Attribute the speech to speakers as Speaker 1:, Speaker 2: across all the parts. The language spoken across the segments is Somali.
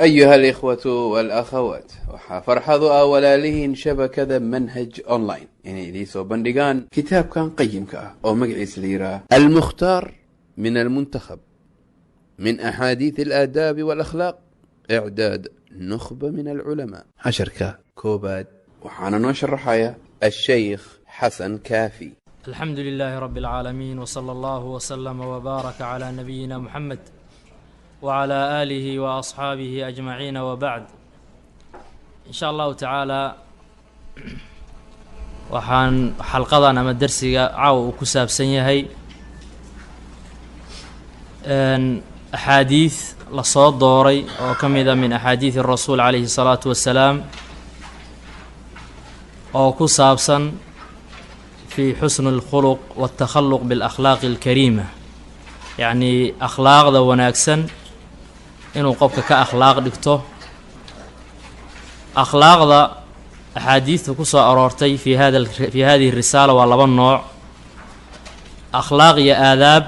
Speaker 1: أيها الإخوة والأخوات فرحضوا أولالهن شبكة منهج أونلاين يعني ليسو بندقان كتاب كان قيم أو مقعيس ليرا المختار من المنتخب من أحاديث الآداب والأخلاق إعداد نخبة من العلماء عشركة كوباد وحانا نشر رحايا الشيخ حسن كافي.
Speaker 2: الحمد لله رب العالمين وصلى الله وسلم وبارك على نبينا محمد وعلى آله وأصحابه أجمعين وبعد. إن شاء الله تعالى waxaan xalqadan ama darsiga caaw ku saabsan yahay axaadiis la soo dooray oo ka mid ah min axaadiis rasuul calayhi salaatu wasalaam oo ku saabsan fi xusn alkhuluq waltakhalluq bilakhlaaq alkariima, yacni akhlaaqda wanaagsan inuu qofka ka akhlaaq dhigto. akhlaaqda axaadiista ku soo aroortay fi hadihi risaala waa laba nooc: akhlaaq iyo aadaab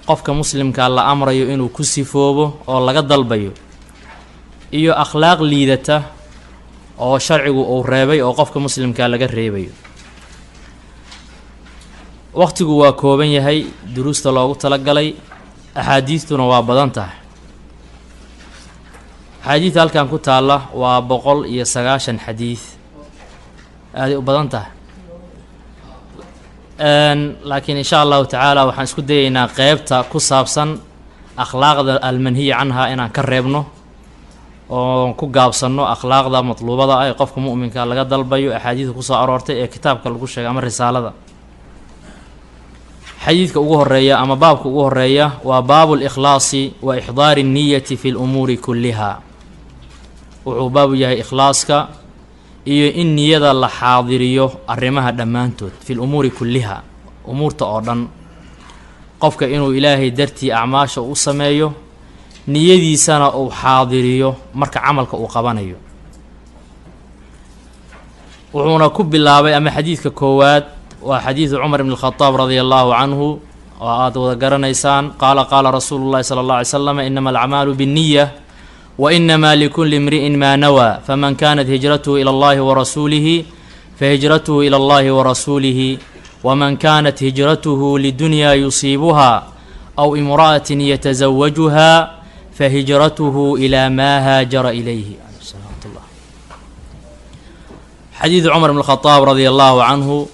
Speaker 2: qofka muslimkaa la amrayo inuu ku sifoobo oo laga dalbayo, iyo akhlaaq liidata oo sharcigu uu reebay oo qofka muslimkaa laga reebayo. waqtigu waa kooban yahay duruusta loogu talagalay, axaadiistuna waa badan tahay. axaadiista halkan ku taalla waa 190 xadiid, aaday u badan tahay. laakiin insha allahu tacaala waxaan isku dayaynaa qeybta ku saabsan akhlaaqda almanhiya canha inaan ka reebno oo ku gaabsanno akhlaaqda matluubada ah ee qofka mu'minka laga dalbayo axaadiista kusoo aroortay ee kitaabka lagu sheegay ama risaalada. xadiidka ugu horeeya ama baabka ugu horeeya waa baabu likhlaasi wa ixdaari niyati fi lumuuri kulliha. wuxuu baabu yahay ikhlaaska iyo in niyada la xaadiriyo arrimaha dhammaantood, fi lumuuri kulliha, umuurta oo dhan. qofka inuu ilaahay dartii acmaasha u sameeyo, niyadiisana uu xaadiriyo marka camalka uu qabanayo. wuxuuna ku bilaabay ama xadiidka koowaad waa xadiidu cumar ibn alkhadaab radia allahu canhu oo aad wada garanaysaan. qaala qaala rasuulu llahi sala allah alay slam inama alacmaalu binniya وإنما لكل امرئ ما نوى فمن كانت هجرته إلى الله ورسوله فهجرته إلى الله ورسوله ومن كانت هجرته لدنيا يصيبها أو امرأة يتزوجها فهجرته إلى ما هاجر إليه. حديث عمر بن الخطاب رضي الله عنه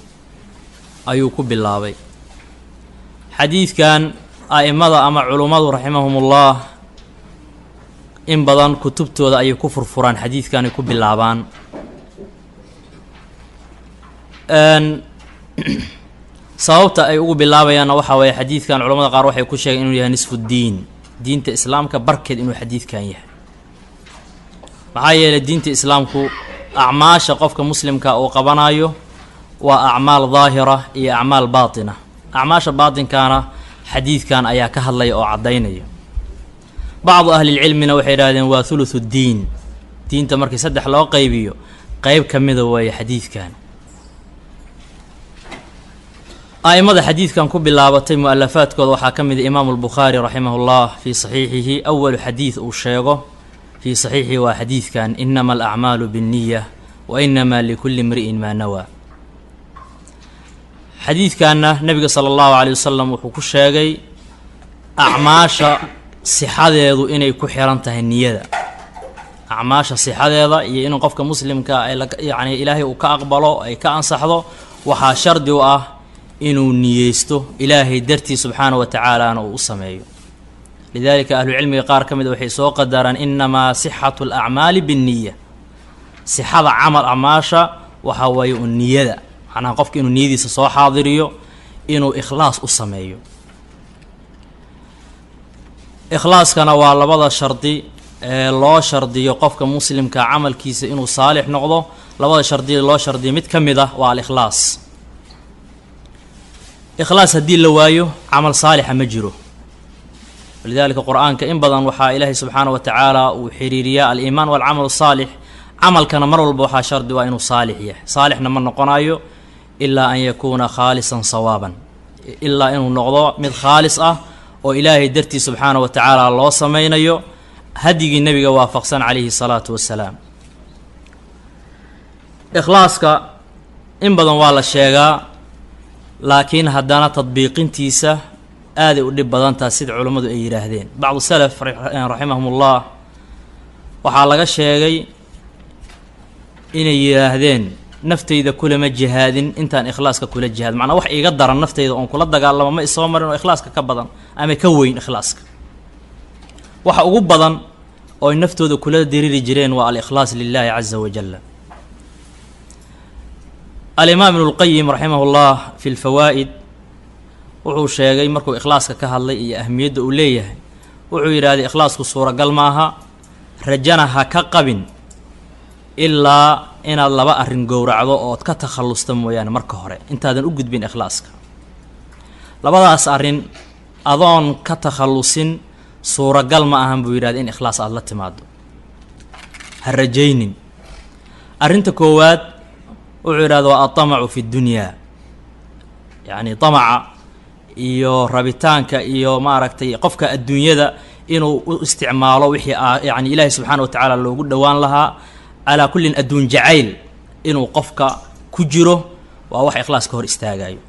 Speaker 2: أيوك بالله. حديث كان أئمة أما علماء رحمهم الله in badan kutubtooda ayay ku furfuraan xadiidkaanay ku bilaabaan. sababta ay ugu bilaabayaanna waxaa weeye xadiidkan culamada qaar waxay ku sheegeen inuu yahay nisfu diin, diinta islaamka barkeed inuu xadiidkan yahay. maxaa yeelay diinta islaamku acmaasha qofka muslimka uu qabanayo waa acmaal daahira iyo acmaal baatina. acmaasha baatinkaana xadiidkan ayaa ka hadlaya oo caddaynaya. bacdu ahlilcilmina waxay idhahdeen waa huluthu ddiin, diinta markii 3 loo qaybiyo qeyb ka mida weeye xadiidkan. a'imada xadiidkan ku bilaabatay mu'alafaadkooda waxaa ka mida imaamu albukhaari raximahullah fii saxiixihi. awalu xadiid uu sheego fii saxiixihi waa xadiidkan inama alacmaalu binniya wa inama likulli imri'in maa nawaa. xadiidkanna nebiga sala allahu caleyh wasalam wuxuu ku sheegay acmaasha sixadeedu inay ku xiran tahay niyada. acmaasha sixadeeda iyo in qofka muslimka yacni ilaahay uu ka aqbalo ay ka ansaxdo waxaa shardi u ah inuu niyeysto ilaahay dartii subxaana wa tacaalaana uu u sameeyo. lidaalika ahlucilmiga qaar ka mida waxay soo qadaraan inamaa sixatu alacmaali binniya. sixada camal acmaasha waxaa waaye un niyada, macnaha qofka inuu niyadiisa soo xaadiriyo, inuu ikhlaas u sameeyo. ikhlaaskana waa labada shardi ee loo shardiyo qofka muslimka camalkiisa inuu saalix noqdo. labada shardi loo shardiyo mid ka mid ah waa alikhlaas. ikhlaas haddii la waayo camal saalixa ma jiro. walidaalika qur-aanka in badan waxaa ilaahay subxaana wa tacaala uu xiriiriyaa aliimaan walcamal saalix. camalkana mar walba waxaa shardi waa inuu saalix yahay. saalixna ma noqonayo ilaa an yakuuna khaalisan sawaaban, ilaa inuu noqdo mid khaalis ah oo ilaahay dartii subxaana wa tacaala loo samaynayo hadyigii nebiga waafaqsan calayhi salaatu wassalaam. ikhlaaska in badan waa la sheegaa, laakiin haddana tadbiiqintiisa aaday u dhib badan taha sida culammadu ay yidhaahdeen. bacdu salaf raximahumullah waxaa laga sheegay inay yidhaahdeen naftayda kulama jihaadin intaan ikhlaaska kula jihaad, macnaa wax iiga daran naftayda oon kula dagaalamo ma isoo marin oo ikhlaaska ka badan ama ka weyn ikhlaaska. waxa ugu badan oo ay naftooda kula diriri jireen waa al-ikhlaas lilaahi caza wajalla. alimaam ibnu lqayim raximahullah fi lfawaa'id wuxuu sheegay markuu ikhlaaska ka hadlay iyo ahmiyadda uu leeyahay, wuxuu yidhaahday ikhlaasku suuragal maaha, rajana ha ka qabin ilaa inaad laba arrin gowracdo ood ka takhallusta mooyaane marka hore intaadan u gudbin ikhlaaska. labadaas arrin adoon ka takhallusin suuragal ma ahan buu yidhahday in ikhlaas aada la timaado, ha rajaynin. arrinta koowaad wuxuu yidhahda waa atamacu fi ddunyaa, yacni tamaca iyo rabitaanka iyo maaragtay qofka adduunyada inuu u isticmaalo wixii yani ilaahay subxaana wa tacaala loogu dhowaan lahaa, calaa kullin adduun jacayl inuu qofka ku jiro waa wax ikhlaaska hor istaagayo.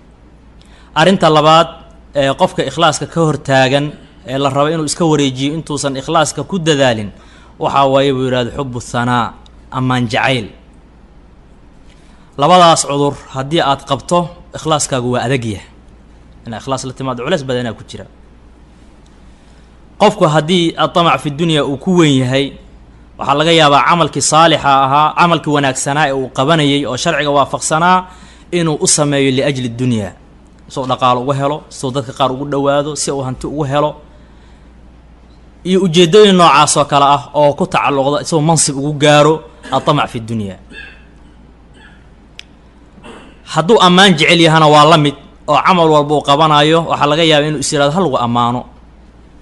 Speaker 2: arrinta labaad ee qofka ikhlaaska ka hortaagan ee la rabo inuu iska wareejiyo intuusan ikhlaaska ku dadaalin waxaa waaye buu yidhahda xubu thanaa, ammaan jacayl. labadaas cudur haddii aad qabto ikhlaaskaagu waa adagyah, inaa ikhlaas la timaado culeys badanaa ku jira. qofku haddii atamac fi dunya uu ku weyn yahay, waxaa laga yaabaa camalkii saalixa ahaa, camalkii wanaagsanaa ee uu qabanayay oo sharciga waafaqsanaa inuu u sameeyo liajli dunyaa, soo dhaqaalo ugu helo, soo dadka qaar ugu dhowaado, si uu hanti ugu helo, iyo ujeeddooyin noocaas oo kale ah oo ku tacalluqda isagoo mansib ugu gaaro atamac fi dunya. hadduu ammaan jecel yahana waa la mid, oo camal walba uu qabanayo waxaa laga yaabaa inuu is yihahdo ha lagu ammaano,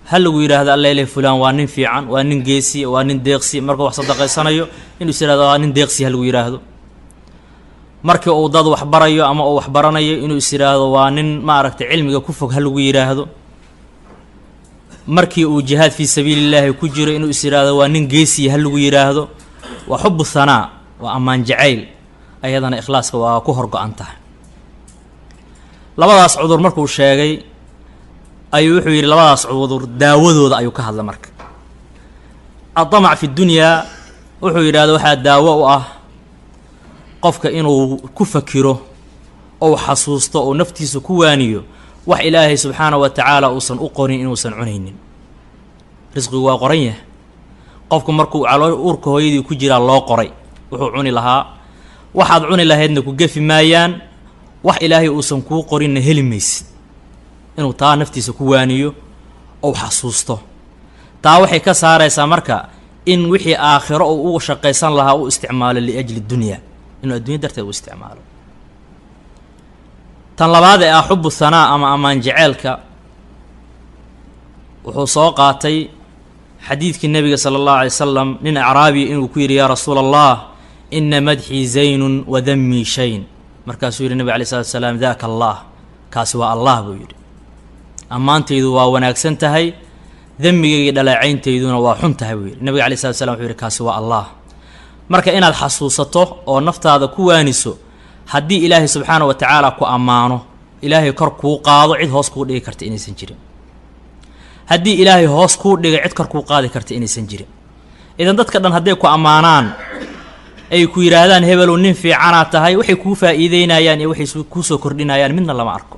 Speaker 2: ha lagu yidhaahdo allele fulaan waa nin fiican, waa nin geesi, waa nin deeqsi. markuu wax sadaqaysanayo inuu is yihahdo waa nin deeqsi ha lagu yidhaahdo. markii uu dad waxbarayo ama uu waxbaranayo inuu is yidhaahdo waa nin maaragtay cilmiga ku fog ha lagu yidhaahdo. markii uu jihaad fii sabiilillaahi ku jiro inuu is yidhaahdo waa nin geesiya ha lagu yidhaahdo. waa xubu thanaa, waa ammaan jacayl, ayadana ikhlaaska waa ku horgo-an tahay. labadaas cudur markuu sheegay ayuu wuxuu yidhi labadaas cudur daawadooda ayuu ka hadla. marka atamac fi dunyaa wuxuu yidhahda waxaa daawo u ah qofka inuu ku fakiro ou xasuusto oo naftiisa ku waaniyo wax ilaahay subxaana wa tacaala uusan u qorin inuusan cunaynin. risqigu waa qoran yahay, qofku markuu uurka hooyadii ku jiraa loo qoray wuxuu cuni lahaa, waxaad cuni lahaydna ku gefi maayaan, wax ilaahay uusan kuu qorinna heli maysid. inuu taa naftiisa ku waaniyo ou xasuusto, taa waxay ka saaraysaa marka in wixii aakhiro uu ugu shaqaysan lahaa u isticmaalo liajli dunyaa, inuu addunya darteed u isticmaalo. tan labaad ee ah xubu thanaa ama ammaan jaceelka, wuxuu soo qaatay xadiidkii nebiga sala allahu alay wasalam, nin acraabiya inuu ku yidhi yaa rasuula allah ina madxii zaynun wa dammii shayn. markaasuu yidhi nebig alay slatu wasalaam daaka allah, kaasi waa allah buu yidhi, ammaantaydu waa wanaagsan tahay, dembigayga dhaleecayntayduna waa xun tahay buu yidhi. nebiga alay slatu wasalaam wuxuu yidhi kaasi waa allah. marka inaad xasuusato oo naftaada ku waaniso, haddii ilaahay subxaana wa tacaala ku ammaano, ilaahay kor kuu qaado, cid hoos kuu dhigi karta inaysan jirin. haddii ilaahay hoos kuu dhigay, cid kor kuu qaadi karta inaysan jirin. idan dadka dhan hadday ku ammaanaan, ay ku yidhaahdaan hebelow nin fiicanaa tahay, waxay kuu faa'iideynayaan iyo waxay kuu soo kordhinayaan midna lama arko.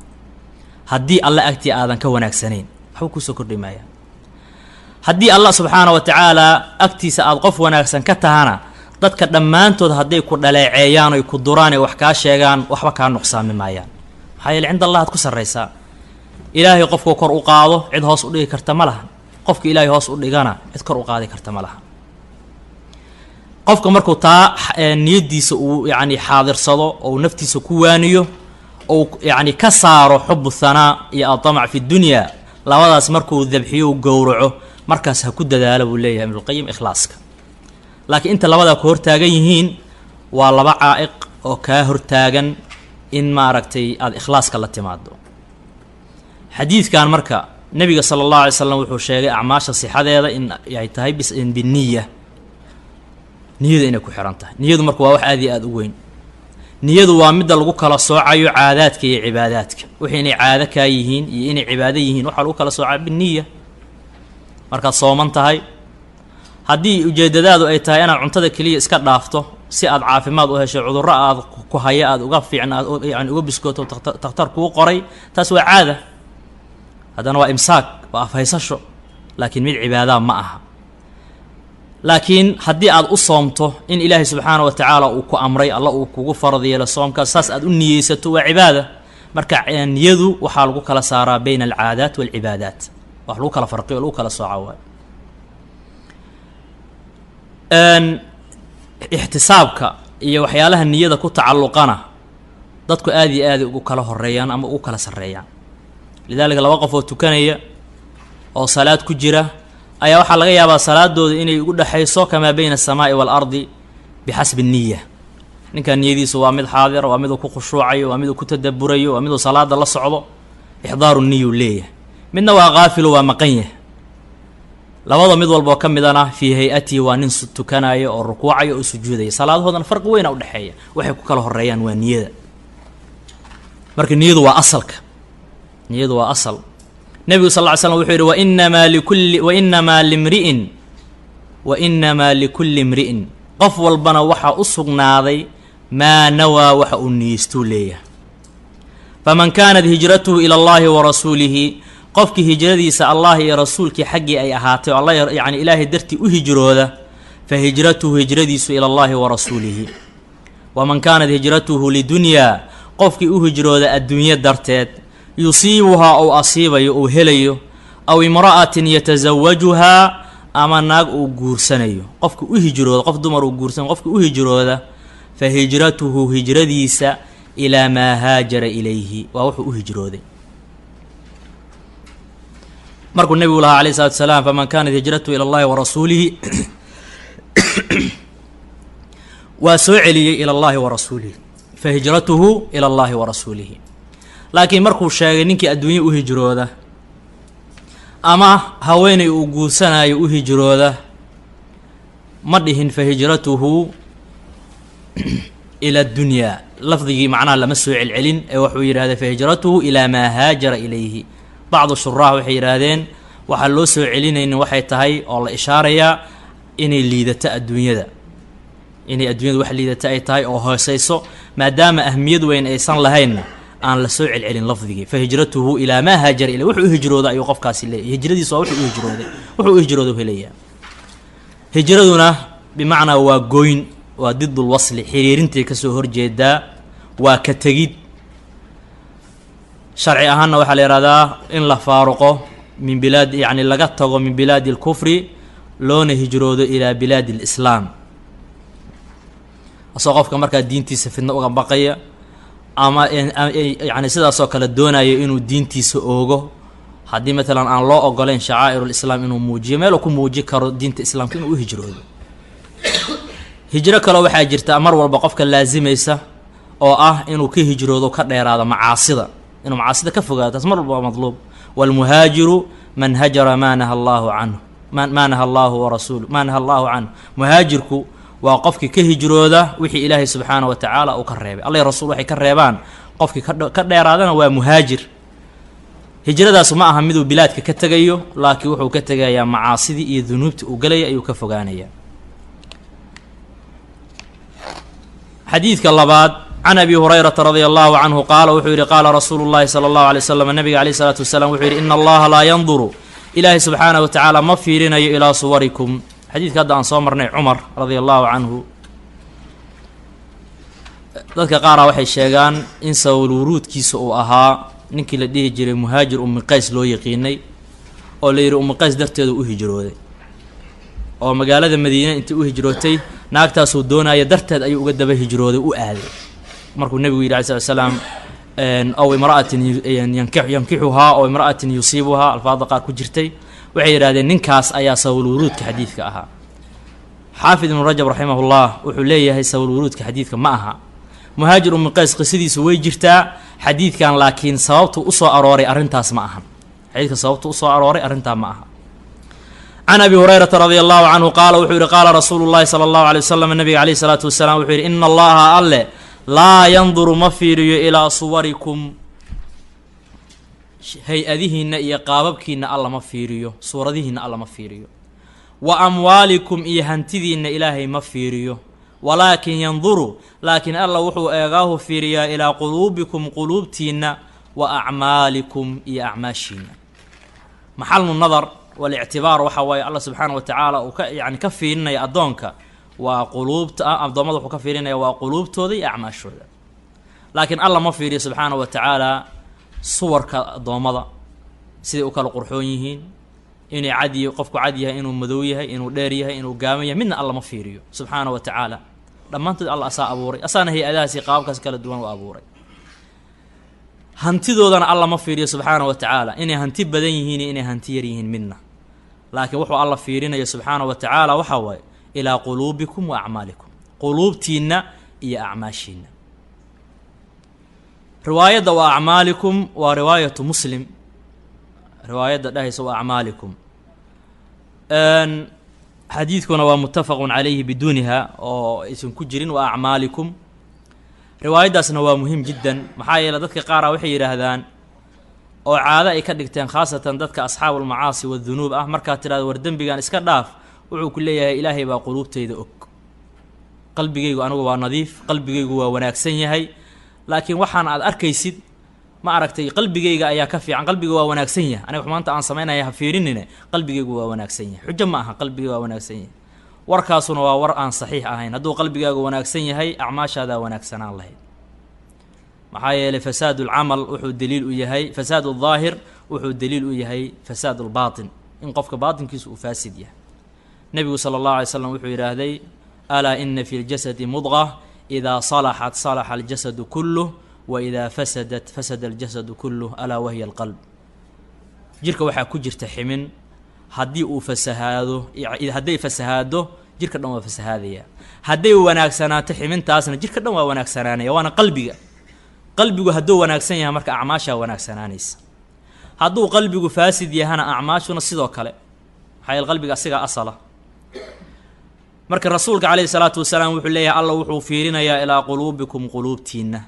Speaker 2: haddii alla agtii aadan ka wanaagsanayn waxba kuusoo kordhi maayaan. haddii allah subxaana wa tacaala agtiisa aada qof wanaagsan ka tahana, dadka dhammaantood hadday ku dhaleeceeyaan oy ku duraan ee wax kaa sheegaan waxba kaa nuqsaami maayaan. maxaa yeele cinda allah ad ku sarraysaa. ilaahay qofku kor u qaado, cid hoos u dhigi karta ma laha. qofka ilaahay hoos u dhigana cid kor u qaadi karta ma laha. qofka markuu taa niyaddiisa uu yacni xaadirsado ou naftiisa ku waaniyo, ou yacni ka saaro xubu thanaa iyo atamac fi dunyaa, labadaas markuu dabxiyo u gowraco, markaas ha ku dadaalo buu leeyahay ibnulqayim ikhlaaska. laakiin inta labadaa ku hortaagan yihiin waa laba caa'iq oo kaa hortaagan in maaragtay aada ikhlaaska la timaado. xadiidkan marka nebiga sala allahu alay slam wuxuu sheegay acmaasha sixadeeda in ay tahay biniya, niyada inay ku xihan tahay. niyadu marka waa wax aad iyo aada u weyn. niyadu waa midda lagu kala soocayo caadaadka iyo cibaadaadka. wixii inay caado kaa yihiin iyo inay cibaado yihiin waxaa lagu kala soocaa biniya. markaad sooman tahay, haddii ujeedadaadu ay tahay inaad cuntada keliya iska dhaafto si aad caafimaad u hesho, cudurro aad ku haya aad uga fiicna aad yani uga biskooto takhtar kuu qoray, taas waa caada. haddana waa imsaak, waa afhaysasho, laakiin mid cibaadaa ma aha. laakiin haddii aad u soomto in ilaahay subxaana wa tacaala uu ku amray, alla uu kugu farad yeelo soomkaas, saas aad u niyeysato waa cibaada. marka niyadu waxaa lagu kala saaraa bayna alcaadaat waalcibaadaat, wax lagu kala farqiyo o lagu kala sooca waay. ixtisaabka iyo waxyaalaha niyada ku tacalluqana dadku aad iyo aad ugu kala horeeyaan ama ugu kala sarreeyaan. lidaalika laba qof oo tukanaya oo salaad ku jira ayaa waxaa laga yaabaa salaadooda inay ugu dhexayso kamaa bayna asamaa'i waalardi bixasbi niya. ninkan niyadiisu waa mid xaadir, waa miduu ku khushuucayo, waa miduu ku tadabburayo, waa miduu salaada la socdo, ixdaaru niyuu leeyahay. midna waa qaafilo, waa maqan yahay. labada mid walboo ka midana fii hay-atihi waa nin tukanaya oo rukuucaya oo sujuudaya. salaadahoodana farqi weyna udhexeeya, waxay ku kala horeeyaan waa niyada. marka niyadu waa asalka, niyadu waa asal. nebigu sal lla ly slam wuxuu yidhi wainamaa likulli imri'in qof walbana waxaa u sugnaaday maa nawaa waxa uu niyeystuu leeyahay. faman kaanat hijratuhu ila allahi wa rasuulihi, qofkii hijradiisa allah iyo rasuulkii xaggii ay ahaatay oo alla yani ilaahay dartii u hijrooda, fa hijratuhu hijradiisu ila allahi wa rasuulihi. waman kaanat hijratuhu lidunyaa, qofkii u hijrooda adduunyo darteed, yusiibuhaa ou asiibayo ou helayo, aw imra'atin yatasawajuhaa, ama naag uu guursanayo. qofka u hijrooda, qof dumar uu guursanayo, qofka u hijrooda, fa hijratuhu hijradiisa ilaa maa haajara ilayhi, waa wuxuu u hijrooday. markuu nebigu lahaa alayh salatu wasalaam faman kaanat hijratuhu ila allahi wa rasuulihi waa soo celiyey ila allahi wa rasuulihi, fa hijratuhu ila allahi wa rasuulihi. laakiin markuu sheegay ninkii adduunye u hijrooda ama haweenay uu guursanayo u hijrooda, ma dhihin fa hijratuhu ila adunyaa. lafdigii macnaha lama soo celcelin ee wuxuu yidhahday fa hijratuhu ilaa maa haajara ilayhi. bacdu shurax waxay yidhaahdeen waxaa loo soo celinaynin waxay tahay oo la ishaarayaa inay liidato adduunyada, inay adduunyada wax liidata ay tahay oo hooseyso, maadaama ahmiyad weyn aysan lahaynna aan la soo celcelin lafdigii. fa hijratuhu ilaa maa haajara ilayhi, wuxuu u hijrooda ayuu qofkaasi leeyahy. hijradiisu waa wuxuu u hijrooday, wuxuu u hijrooda u helayaa. hijraduna bimacnaa waa gooyn, waa didul wasli, xiriirintay kasoo horjeedaa, waa ka tegid. sharci ahaanna waxaa la yihahdaa in la faaruqo min bilaad, yani laga tago min bilaadi alkufri loona hijroodo ilaa bilaadi alislaam. asoo qofka markaa diintiisa fidno uga baqaya ama yani sidaasoo kale doonayo inuu diintiisa oogo, haddii matalan aan loo ogoleyn shacaa'irulislaam inuu muujiyo, meel uu ku muuji karo diinta islaamka inuu u hijroodo. hijro kaloo waxaa jirta mar walba qofka laazimaysa oo ah inuu ka hijroodo, ka dheeraado macaasida, inuu macaasida ka fogaado, taas mar walba waa madluub. waalmuhaajiru man hajara maa naha allaahu canhu, maa naha allaahu warasuuluh, maa naha allaahu canhu. muhaajirku waa qofkii ka hijrooda wixii ilaahay subxaana wa tacaala uu ka reebay. allah rasuul waxay ka reebaan, qofkii ka dheeraadana waa muhaajir. hijradaas ma aha miduu bilaadka ka tegayo, laakiin wuxuu ka tegayaa macaasidii iyo dunuubtii uu galaya ayuu ka fogaanaya. xadiidka labaad, can abi hurayrata radia allahu canhu qaala wuxuu yidhi qaala rasuulu llahi sala allahu alay wasalam, nabiga alayh isalaatu wasalaam wuxuu yidhi ina allaha laa yanduru, ilaahay subxaanahu wa tacaala ma fiirinayo ilaa suwarikum. xadiidka hadda aan soo marnay cumar radia allahu canhu, dadka qaaraa waxay sheegaan in sababul wuruudkiisa uu ahaa ninkii la dhihi jiray muhaajir ummi qays loo yaqiinay, oo la yidhi ummi qays darteedu u hijrooday, oo magaalada madiine intii u hijrootay naagtaasuu doonaya darteed ayuu uga daba hijrooday, u aaday. markuu nebigu yidhi alay slat slaam aw imra'atin yankixuhaa aw imra'atin yusiibuhaa, alfaada qaar ku jirtay, waxay yidhahdeen ninkaas ayaa sababul wuruudka xadiidka ahaa. xaafid ibnu rajab raximahullah wuxuu leeyahay sababul wuruudka xadiidka ma aha. muhaajir ummi qays qisadiisu way jirtaa xadiidkan, laakiin sababtu usoo arooray arrintaas ma ahan. xadiidka sababta u soo arooray arrintaa ma aha. can abi hurayrata radia allahu canhu qaala wuxuu yihi qaala rasuulu llahi sala allahu alay wasalam nabiga calayhi salaatu wasalaam wuxuu yihi ina allaha alle laa yanduru ma fiiriyo ilaa suwarikum hay-adihiinna iyo qaababkiinna alla ma fiiriyo, suuradihiinna alla ma fiiriyo, wa amwaalikum iyo hantidiinna ilaahay ma fiiriyo, walaakin yanduru laakiin alla wuxuu eegaahu fiiriyaa ilaa quluubikum quluubtiinna wa acmaalikum iyo acmaashiinna. maxalnu nadar walictibaar waxaa waaye alla subxaana wa tacaala uu ka fiirinaya addoonka waa quluubta addoommada wuxuu ka fiirinaya waa quluubtooda iyo acmaashooda, laakiin alla ma fiiriyo subxaana wa tacaala suwarka addoommada siday u kala qurxoon yihiin, inay qofku cad yahay, inuu madow yahay, inuu dheer yahay, inuu gaaman yahay, midna alla ma fiiriyo subxaana wa tacaala. dhammaantood alla asaa abuuray, asaana hay-adahaasi qaababkaas kala duwan u abuuray. hantidoodana alla ma fiiriyo subxaana wa tacaala inay hanti badan yihiin iyo inay hanti yar yihiin midna, laakiin wuxuu alla fiirinaya subxaana wa tacaala waxaa waaye ilaa quluubikum wa acmaalikum, quluubtiinna iyo acmaashiinna. riwaayadda wa acmaalikum waa riwaayatu muslim, riwaayadda dhahaysa wa acmaalikum. xadiidkuna waa muttafaqun calayhi biduuniha oo aysan ku jirin wa acmaalikum. riwaayaddaasna waa muhiim jiddan, maxaa yeele dadka qaara waxay yidhaahdaan oo caado ay ka dhigteen khaasatan dadka asxaabulmacaasi wadunuub ah, markaad tidhahdo war dembigan iska dhaaf, wuxuu ku leeyahay ilaahay baa quluubtayda og, qalbigaygu anigu waa nadiif, qalbigaygu waa wanaagsan yahay, laakiin waxaan aad arkaysid ma aragtay qalbigayga ayaa ka fiican, qalbiga waa wanaagsan yahay, aniga maanta aan samaynaya ha fiirinine, qalbigaygu waa wanaagsan yahay. xujo ma aha, qalbigayga waa wanaagsan yahay. warkaasuna waa war aan saxiix ahayn. hadduu qalbigaagu wanaagsan yahay acmaashaadaa wanaagsanaan lahayd, maxaa yeelay fasaad ulcamal wuxuu daliil u yahay, fasaad uldaahir wuxuu daliil u yahay fasaad ulbaatin, in qofka baatinkiisu uu faasid yahay. nebigu sala allahu alay slam wuxuu yidhaahday alaa ina fi ljasadi mudqa idaa salaxat salaxa aljasadu kulluh wa idaa fasadat fasada aljasadu kulluh alaa wahiya alqalb. jirka waxaa ku jirta ximin, haddii uu fasahaado, hadday fasahaado jirka dhan waa fasahaadaya, hadday wanaagsanaato ximintaasna jirka dhan waa wanaagsanaanaya, waana qalbiga. qalbigu hadduu wanaagsan yahay marka acmaashaa wanaagsanaanaysa, hadduu qalbigu faasid yahana acmaashuna sidoo kale, maxaa yeele qalbiga asigaa asala. marka rasuulka calayhi salaatu wasalaam wuxuu leeyahay alla wuxuu fiirinayaa ilaa quluubikum quluubtiinna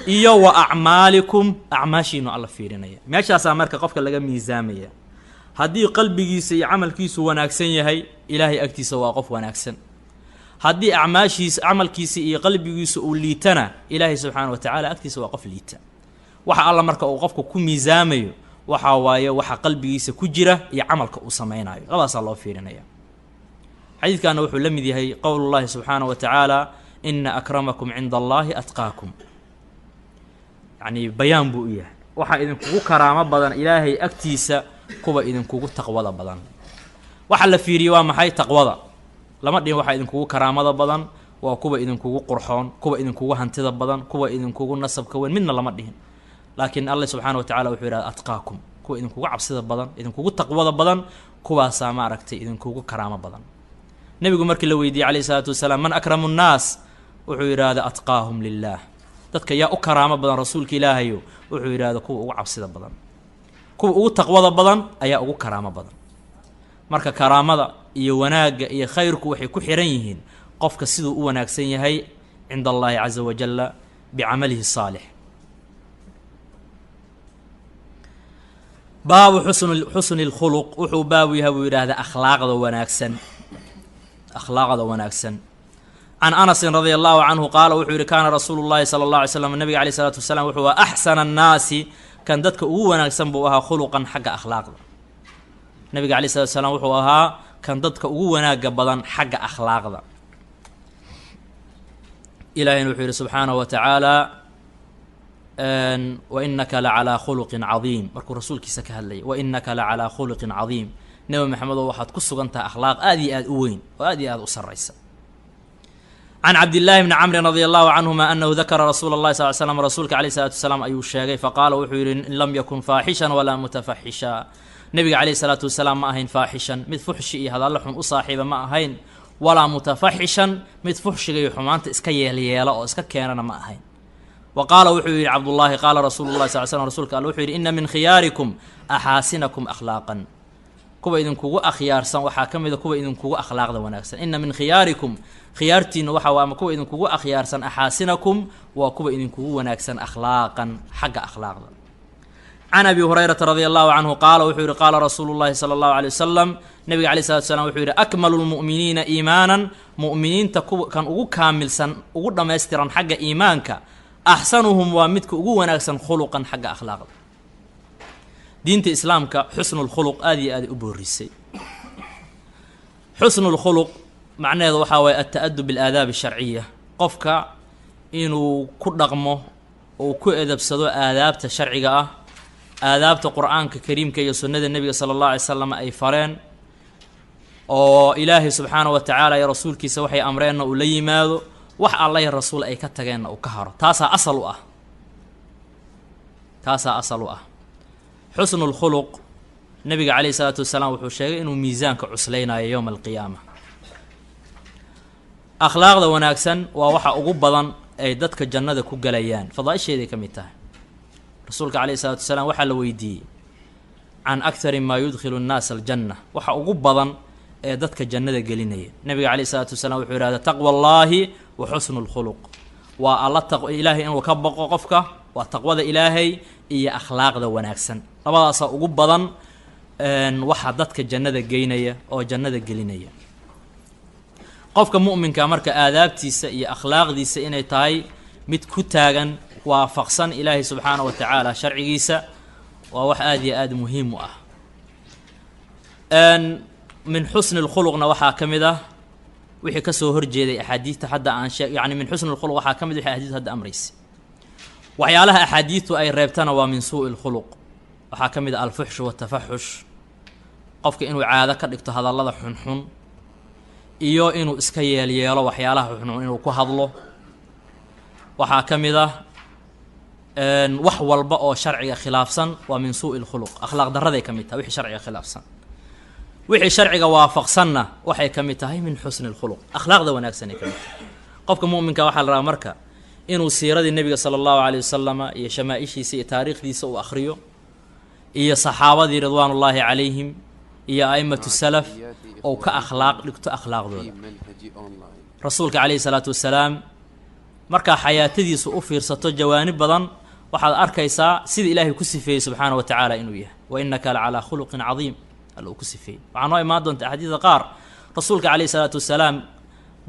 Speaker 2: iyo wa acmaalikum acmaashiinu alla fiirinaya. meeshaasaa marka qofka laga miisaamaya. haddii qalbigiisa iyo camalkiisu wanaagsan yahay, ilaahay agtiisa waa qof wanaagsan. haddii camalkiisa iyo qalbigiisa uu liitana, ilaahay subxaana wa tacaala agtiisa waa qof liita. waxa alla marka uu qofka ku miisaamayo waxaa waaye waxa qalbigiisa ku jira iyo camalka uu samaynayo, labadaasaa loo fiirinaya. xadiidkaana wuxuu la mid yahay qowlullahi subxaana wa tacaala ina akramakum cinda allaahi atqaakum, yacni bayaan buu u yahay waxaa idinkugu karaamo badan ilaahay agtiisa kuwa idinkugu taqwada badan. waxa la fiiriye waa maxay? taqwada. lama dhihin waxaa idinkugu karaamada badan waa kuwa idinkugu qurxoon, kuwa idinkugu hantida badan, kuwa idinkugu nasabka weyn, midna lama dhihin. laakiin alla subxaana wa tacala wuxuu yidhahda atqaakum, kuwa idinkugu cabsida badan, idinkugu taqwada badan, kuwaasaa ma aragtay idinkugu karaamo badan. nebigu markii la weydiiyey calayhi salaatu wasalaam man akramu nnaas, wuxuu yidhaahda atqaahum lilaah, dadka yaa u karaamo badan rasuulka ilaahayo, wuxuu yidhahda kuwa ugu cabsida badan, kuwa ugu taqwada badan ayaa ugu karaamo badan. marka karaamada iyo wanaagga iyo khayrku waxay ku xiran yihiin qofka siduu u wanaagsan yahay cinda allaahi caza wajalla bicamalihi saalix. baabu xusni lkhuluq wuxuu baabu yahay buu yidhaahdaa akhlaaqda wanaagsan, akhlaaqda wanaagsan. can anasin radia allahu canhu qaala wuxuu yihi kaana rasuulu llahi sala allah alay slam nabiga alayh isalaatu wasalaam wuxuu ahaa axsana annaasi kan dadka ugu wanaagsan buu ahaa khuluqan xagga akhlaaqda. nabiga alayh salatu wasalaam wuxuu ahaa kan dadka ugu wanaaga badan xagga akhlaaqda. ilaahayna wuxuu yihi subxaanahu wa tacaala wa inaka la calaa khuluqin cadiim, markuu rasuulkiisa ka hadlayay wa inaka la calaa khuluqin cadiim, nebi maxamedow waxaad ku sugan tahay akhlaaq aad iyo aad u weyn oo aad iyo aad u sarraysa. can cabdillaahi bni camrin radia allahu canhuma anahu dakara rasuula llahi sal l slam, rasuulka alayh salatu wasalaam ayuu sheegay, faqaala wuxuu yihi in lam yakun faaxishan walaa mutafaxisha, nebiga calayhi salaatu wasalaam ma ahayn faaxishan mid fuxshi iyo hadallo xun u saaxiiba ma ahayn, walaa mutafaxishan mid fuxshiga iyo xumaanta iska yeelyeela oo iska keenana ma ahayn. wa qaala wuxuu yidhi cabdullaahi qaala rasuulu llahi sal slam rsulka alle wuxuu yidhi ina min khiyaarikum axaasinakum akhlaaqan kuwa idinkugu akhyaarsan waxaa ka mida kuwa idinkugu akhlaaqda wanaagsan ina min khiyaarikum khiyaartiina waxa waa ama kuwa idinkugu akhyaarsan axaasinakum waa kuwa idinkugu wanaagsan akhlaaqan xagga akhlaaqda can abi hurayrata radia allahu canhu qaala wuxuu yidhi qaala rasuulu llahi sala allahu alay wasalam nabiga alay salatu slam wuxuu yidhi akmalu lmu'miniina iimaanan mu'miniinta kuwa kan ugu kaamilsan ugu dhammaystiran xagga iimaanka axsanuhum waa midka ugu wanaagsan khuluqan xagga akhlaaqda diinta islaamka xusnulkhuluq aada iyo aaday u boorisay xusnulkhuluq macnaheedu waxaa waye alta-adu bilaadaabi sharciya qofka inuu ku dhaqmo ou ku edabsado aadaabta sharciga ah aadaabta qur-aanka kariimka iyo sunnada nebiga sala allahu alay slam ay fareen oo ilaahay subxaana wa tacaala iyo rasuulkiisa waxay amreenna uu la yimaado wax alla iyo rasuul ay ka tageenna uu ka haro taasaa asal u ah xusnulkhuluq nabiga calayhi salaatu wasalaam wuxuu sheegay inuu miisaanka cuslaynayo yowma alqiyaama akhlaaqda wanaagsan waa waxa ugu badan ay dadka jannada ku galayaan fadaaisheeday ka mid tahay rasuulka calayhi salaatu wasalaam waxaa la weydiiyey can akari maa yudkhilu nnaasa aljanna waxa ugu badan ee dadka jannada gelinaya nabiga calayhi salaatu wasalaam wuxuu yihahda taqwa allaahi wa xusnu lkhuluq waa alla ilaahay inuu ka baqo qofka waa taqwada ilaahay iyo akhlaaqda wanaagsan labadaasaa ugu badan waxa dadka jannada geynaya oo jannada gelinaya qofka mu'minka marka aadaabtiisa iyo akhlaaqdiisa inay tahay mid ku taagan waafaqsan ilaahay subxaana wa tacaala sharcigiisa waa wax aada iyo aada muhiim u ah min xusni lkhuluqna waxaa ka mid ah wixii kasoo horjeeday axaadiidta hadda aan sheeg yani min xusni lkhuluq waxaa ka mid wixii axaadiidtu hadda amraysa waxyaalaha axaadiidtu ay reebtana waa min suu'i lkhuluq waxaa ka mid ah alfuxshu watafaxush qofka inuu caado ka dhigto hadallada xunxun iyo inuu iska yeelyeelo waxyaalaha xunxun inuu ku hadlo waxaa ka mid ah wax walba oo sharciga khilaafsan waa min suu'i lkhuluq akhlaaq darraday ka mid tahay wixii sharciga khilaafsan wixii sharciga waafaqsanna waxay ka mid tahay min xusni lkhuluq akhlaaqda wanaagsan ay ka mid tahay qofka mu'minka waxaa la rabaa marka inuu siiradii nebiga sala allahu calayh wasalama iyo shamaaishiisa iyo taariikhdiisa uu akhriyo iyo saxaabadii ridwaanullaahi calayhim iyo a'imatu salaf ou ka akhlaaq dhigto akhlaaqdooda rasuulka calayhi salaatu wasalaam markaa xayaatadiisu u fiirsato jawaanib badan waxaad arkaysaa sida ilaahay ku sifeeyey subxaana wa tacaala inuu yahay wa innaka la calaa khuluqin cadiim alla uu ku sifeeyey waxaa noo imaan doonta axaadiida qaar rasuulka calayhi salaatu wasalaam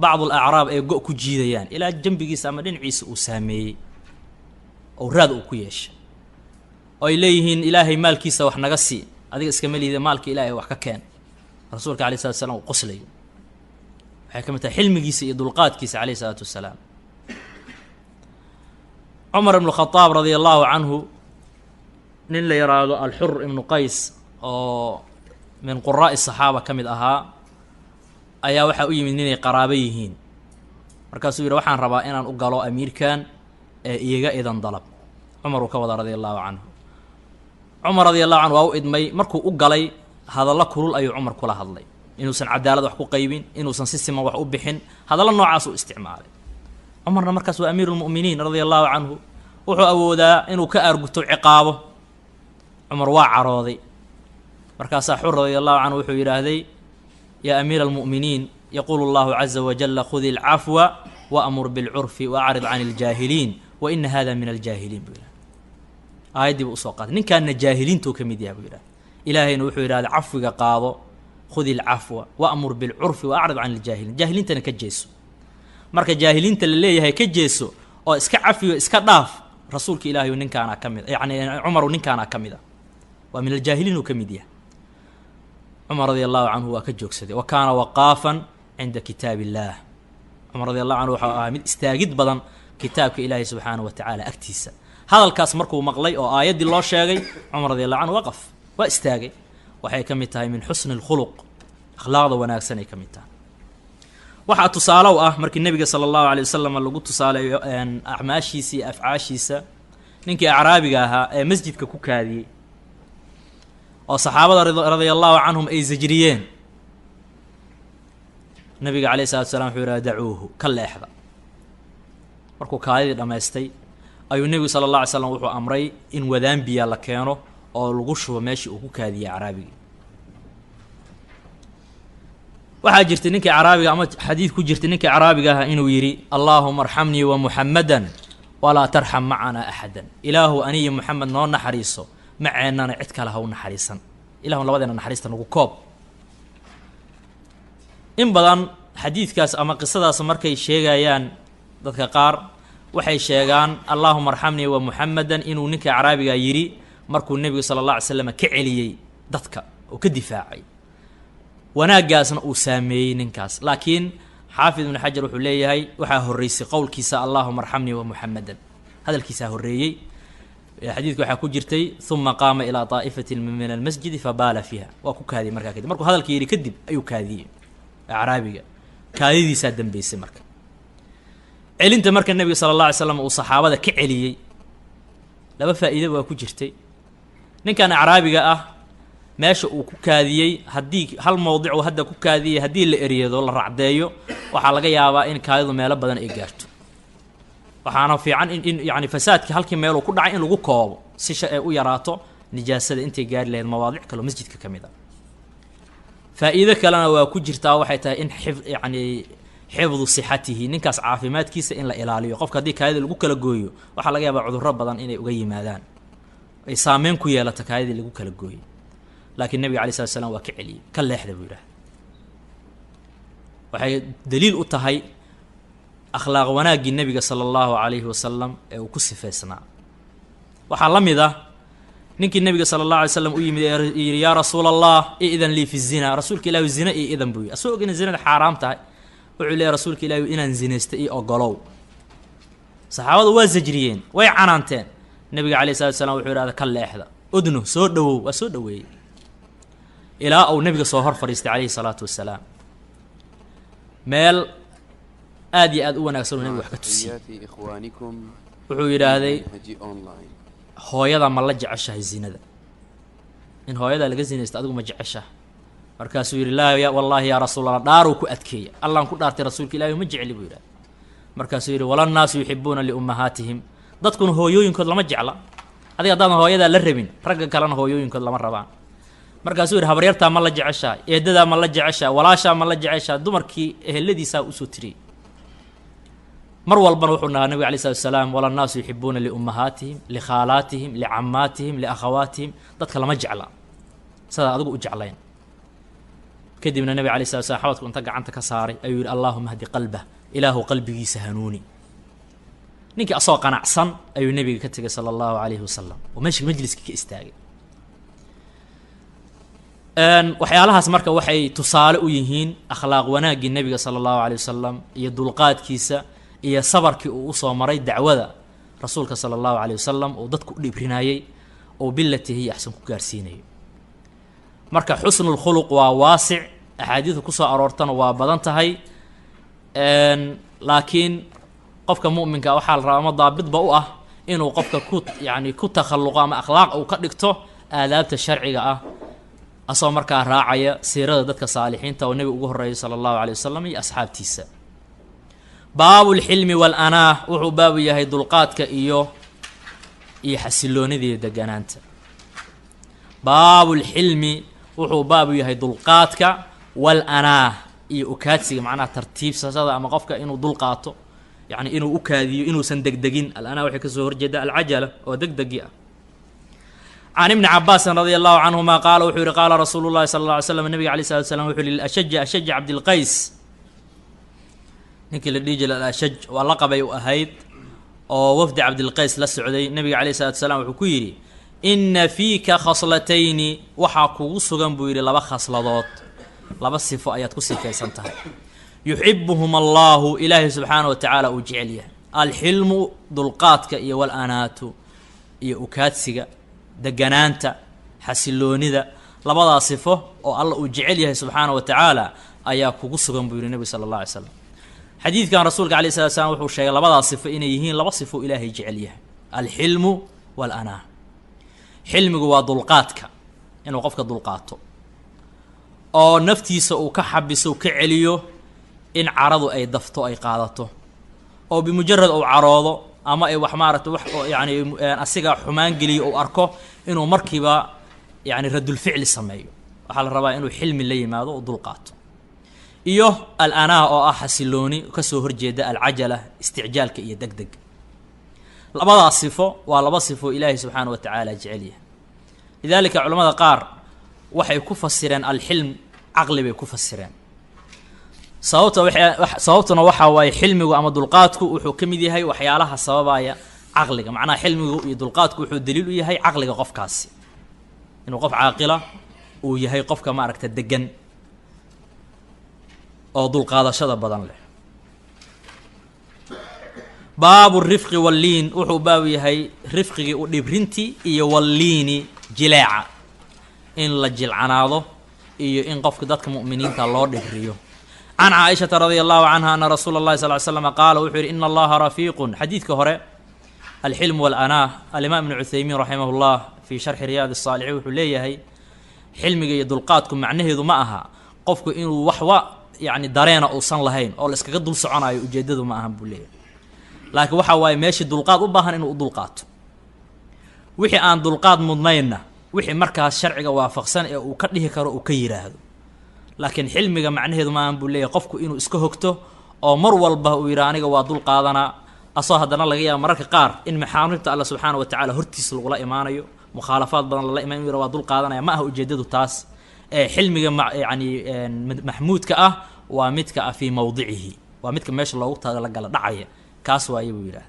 Speaker 2: bacdu alacraab ay go' ku jiidayaan ilaa jambigiisa ama dhinaciisa uu saameeyey oo raad uu ku yeeshay oo ay leeyihiin ilaahay maalkiisa wax naga sii adiga iskama liida maalka ilaahay wax ka keen rasuulka calayhi salatu wasalaam uu qoslayo waxay ka mid tahay xilmigiisa iyo dulqaadkiisa calayhi salaatu wasalaam cumar ibnu khadaab radia allahu canhu nin la yidhaahdo alxur ibnu qays oo min quraa'i saxaaba ka mid ahaa ayaa waxaa u yimid ninay qaraabo yihiin markaasuu yidhi waxaan rabaa inaan u galo amiirkan ee iiga idan dalab cumar uu ka wada radia allahu canhu cumar radia allahu canhu waa u idmay markuu u galay hadallo kulul ayuu cumar kula hadlay inuusan cadaalad wax ku qaybin inuusan si siman wax u bixin hadallo noocaas u isticmaalay cumarna markaas waa amiiru lmu'miniin radia allahu canhu wuxuu awoodaa inuu ka aarguto ciqaabo cumar waa carooday markaasaa xur radia allahu canhu wuxuu yidhaahday yaa amiira almu'miniin yaquulu allahu caza wajalla khudi alcafwa waamur bilcurfi waacrid can iljaahiliin wa ina hada min aljaahiliin buu yidhahda aayaddii buu usoo qaatay ninkaana jaahiliintuu ka mid yaha buu yidhahda ilaahayna wuxuu yidhahda cafwiga qaado khudi alcafwa waamur bilcurfi waacrid can iljaahiliin jaahiliintana ka jeeso marka jaahiliinta la leeyahay ka jeeso oo iska cafiyo iska dhaaf rasuulka ilaahay ninkaana ka mid yani cumaru ninkaana ka mid a waa min aljaahiliin uu ka mid yahay cumar radia allahu canhu waa ka joogsaday wa kaana waqaafan cinda kitaab illaah cumar radia allahu canhu waxau ahaa mid istaagid badan kitaabka ilaahay subxaana wa tacaala agtiisa hadalkaas markuu maqlay oo aayaddii loo sheegay cumar radia allahu canhu waqaf waa istaagay waxay ka mid tahay min xusni lkhuluq akhlaaqda wanaagsan ay ka mid tahay waxaa tusaale u ah markii nebiga sala allahu alay wasalam lagu tusaaleeyo acmaashiisa iyo afcaashiisa ninkii acraabiga ahaa ee masjidka ku kaadiyey oo saxaabada radia allahu canhum ay zajriyeen nabiga calayhi salatu wasalaam wuxuu yidhaha dacuuhu ka leexda markuu kaadidii dhammaystay ayuu nebigu sala allah alay slam wuxuu amray in wadaan biya la keeno oo lagu shubo meeshii uu ku kaadiyey acraabigii. waxaa jirtay ninkii caraabiga ama xadiid ku jirtay ninkii caraabiga ahaa inuu yidhi allaahuma arxamnii wa muxamadan walaa tarxam macanaa axadan, ilaahu aniyo muxamed noo naxariiso maceennana cid kale ha u naxariisan, ilahu labadeena naxariista nagu koob. in badan xadiidkaas ama qisadaas markay sheegayaan dadka qaar waxay sheegaan allaahuma arxamnii wa muxamadan inuu ninka caraabiga yidhi markuu nebigu sala allah alay slam ka celiyey dadka oo ka difaacay, wanaaggaasna uu saameeyey ninkaas. laakiin xaafid ibnu xajar wuxuu leeyahay waxaa horreysay qowlkiisa allaahuma arxamnii wa muxamadan, hadalkiisaa horreeyey. xadiidka waxaa ku jirtay uma qaama ilaa daa'ifatin min almasjidi fabaala fiiha, waa ku kaadiyey markaa kadib. markuu hadalka yidhi kadib ayuu kaadiyey acraabiga, kaadidiisaa dambeysay. marka celinta marka nebiga sala allah alay slam uu saxaabada ka celiyey laba faa'iida waa ku jirtay. ninkan acraabiga ah meesha uu ku kaadiyey haddii hal mowdic uu hadda ku kaadiyey haddii la eryado la racdeeyo waxaa laga yaabaa in kaadidu meelo badan ay gaarto. waxaana fiican in yani fasaadka halkii meeluu ku dhacay in lagu koobo si ay u yaraato nijaasada intay gaari lahayd mawaadic kaleo masjidka ka mid a. faa'iido kalena waa ku jirtaa, waxay tahay in yani xifdu sixatihi, ninkaas caafimaadkiisa in la ilaaliyo. qofka haddii kaadida lagu kala gooyo waxaa laga yaabaa cudurro badan inay uga yimaadaan, ay saameyn ku yeelato kaadidii lagu kala gooyo. laakiin nebiga alay slat slam waa ka celiyey, ka leexda buu yidhaha. waxay daliil u tahay akhlaaq wanaaggii nebiga sala allahu calayhi wasalam ee uu ku sifaysnaa. waxaa la mid ah ninkii nebiga sala allah alay slam u yimid ee yidhi yaa rasuula allah idan lii fi zina, rasuulka ilahi zina iyo idan buu yidhi, asagoo og inay zinada xaaraam tahay. wuxuu leeyahy rasuulka ilaahi inaan zinaysta iyo ogolow. saxaabadu waa sajriyeen, way canaanteen. nebiga calayh salatu slam wuxuu yidhahda ka leexda, udnu soo dhowow, waa soo dhoweeyey ilaa uu nebiga soo hor fadhiistay calayhi salaatu wasalaam meel aad iyo aad u wanaagsan uu nebiga wax ka tusiyey. wuxuu yidhaahday hooyada ma la jeceshahay zinada, in hooyadaa laga zinaysta adigu ma jeceshaha? markaasuu yidhi laa wallaahi yaa rasuulallah, dhaaruu ku adkeeya, allaan ku dhaartay rasuulka ilaahi ma jecli buu yidhahda. markaasuu yidhi walannaasu yuxibuuna liummahaatihim, dadkuna hooyooyinkood lama jecla, adiga haddaadan hooyadaa la rabin ragga kalena hooyooyinkood lama rabaan. markaasuu yidhi habaryartaa ma la jeceshahay, eedadaa ma la jeceshahay, walaashaa ma la jeceshahay, dumarkii eheladiisaa usoo tiriyey. mar walbana wuxuu nahaa nabiga alay slatu wasalaam walannaasu yuxibuuna liummahaatihim likhaalaatihim licammaatihim liakhawaatihim, dadka lama jecla sidaa adigu u jeclayn. kadibna nebiga alay slat slam xabadku inta gacanta ka saaray ayuu yidhi allaahuma hdi qalbah, ilaahu qalbigiisa hanuuni. ninkii asagoo qanacsan ayuu nebiga ka tegay sala allahu calayhi wasalam oo meesha majliskii ka istaagay. waxyaalahaas marka waxay tusaale u yihiin akhlaaq wanaaggii nebiga sala allahu calayh wasalam iyo dulqaadkiisa iyo sabarkii uu usoo maray dacwada rasuulka sala allahu calayh wasalam oo dadku u dhiibrinayey oo bilati hiya axsan ku gaarsiinayo. marka xusnulkhuluq waa waasic, axaadiidu kusoo aroortana waa badan tahay. laakiin qofka mu'minka waxaa la rabaa ama daabitba u ah inuu qofka ku takhalluqo ama akhlaaq uu ka dhigto aadaabta sharciga ah, asagoo markaa raacaya siirada dadka saalixiinta oo nebiga ugu horreeyay sala allahu calay wasalam iyo asxaabtiisa. baabulxilmi wal-anaah wuxuu baabu yahay dulqaadka iyo xasiloonida iyo deganaanta. baabulxilmi wuxuu baabu yahay dulqaadka wal-anaah iyo ukaadsiga, macnaha tartiibsasada ama qofka inuu dulqaato, yacni inuu u kaadiyo inuusan degdegin. al-anaa waxay kasoo horjeedaa alcajala oo degdegi ah. can ibni cabaasin radia allahu canhuma qaala wuxuu yihi qaala rasuulu llahi sala alla alay slam nabiga alay slatu slam wuxuu yihi ashaj cabdilqays, ninkii la dhihi jiray alashaj waa laqabay u ahayd oo wafdi cabdilqays la socday. nabiga calayh salatu salaam wuxuu ku yidhi inna fiika khaslatayni, waxaa kugu sugan buu yidhi laba khasladood, laba sifo ayaad ku sifaysan tahay. yuxibuhum allahu, ilaahay subxaana wa tacaala uu jecel yahay. alxilmu dulqaadka iyo walanaatu iyo ukaadsiga, deganaanta, xasiloonida, labadaa sifo oo alla uu jecel yahay subxaana wa tacaala ayaa kugu sugan buu yihi nebigu sala allah alay slam. xadiidkan rasuulka alayh salatu slam wuxuu sheegay labadaa sifo inay yihiin laba sifo ilaahay jecel yahay, alxilmu walanaa. xilmigu waa dulqaadka, inuu qofka dulqaato oo naftiisa uu ka xabiso, ka celiyo in caradu ay dafto ay qaadato, oo bimujarad uu caroodo ama ay wax maaragtay wax yani asiga xumaan geliyo uu arko inuu markiiba yani radul ficli sameeyo. waxaa la rabaa inuu xilmi la yimaado oo dulqaato. iyo al-anaa oo ah xasilooni kasoo horjeeda alcajala isticjaalka iyo degdeg. labadaas sifo waa laba sifo ilaahay subxaana wa tacaala jecel yahay. lidaalika culamada qaar waxay ku fasireen alxilm caqli bay ku fasireen. sababtuna waxaa waaye xilmigu ama dulqaadku wuxuu ka mid yahay waxyaalaha sababaya caqliga. macnaha xilmigu iyo dulqaadku wuxuu daliil u yahay caqliga qofkaasi inuu qof caaqila uu yahay qofka maaragta degan oo dulqaadashada badan leh. baabu rifqi walliin wuxuu baab yahay rifqigii u dhibrintii iyo walliini jileeca in la jilcanaado iyo in qofka dadka mu'miniinta loo dhibriyo. can caaishata radia allahu canha ana rasuula اllahi sal ly slam qaala wuxuu yihi ina allaha rafiiqun. xadiidka hore alxilm walanaa alimaam ibnu cuthaymiin raximah llah fii sharxi riyaad الsaalixiin wuxuu leeyahay xilmiga iyo dulqaadku macnaheedu ma aha qofku inuu waxba yani dareena uusan lahayn oo la iskaga dul soconayo ujeedadu ma ahan buu leeyahay. laakiin waxa waaye meeshii dulqaad u baahan inuu u dulqaato, wixii aan dulqaad mudnaynna wixii markaas sharciga waafaqsan ee uu ka dhihi karo uu ka yidhaahdo. laakiin xilmiga macnaheedu ma ahan buu leeyahay qofku inuu iska hogto oo mar walba uu yidhaha aniga waa dulqaadanaa, asoo haddana laga yaaba mararka qaar in maxaarimta alla subxaana wa tacala hortiisa lagula imaanayo, mukhaalafaad badan lala iman inu yidhaha waa dulqaadanaya. ma aha ujeedadu taas. ee xilmiga yani maxmuudka ah waa midka ah fii mawdicihi, waa midka meesha loogu talagala dhacaya, kaas waaye buu yidhaha.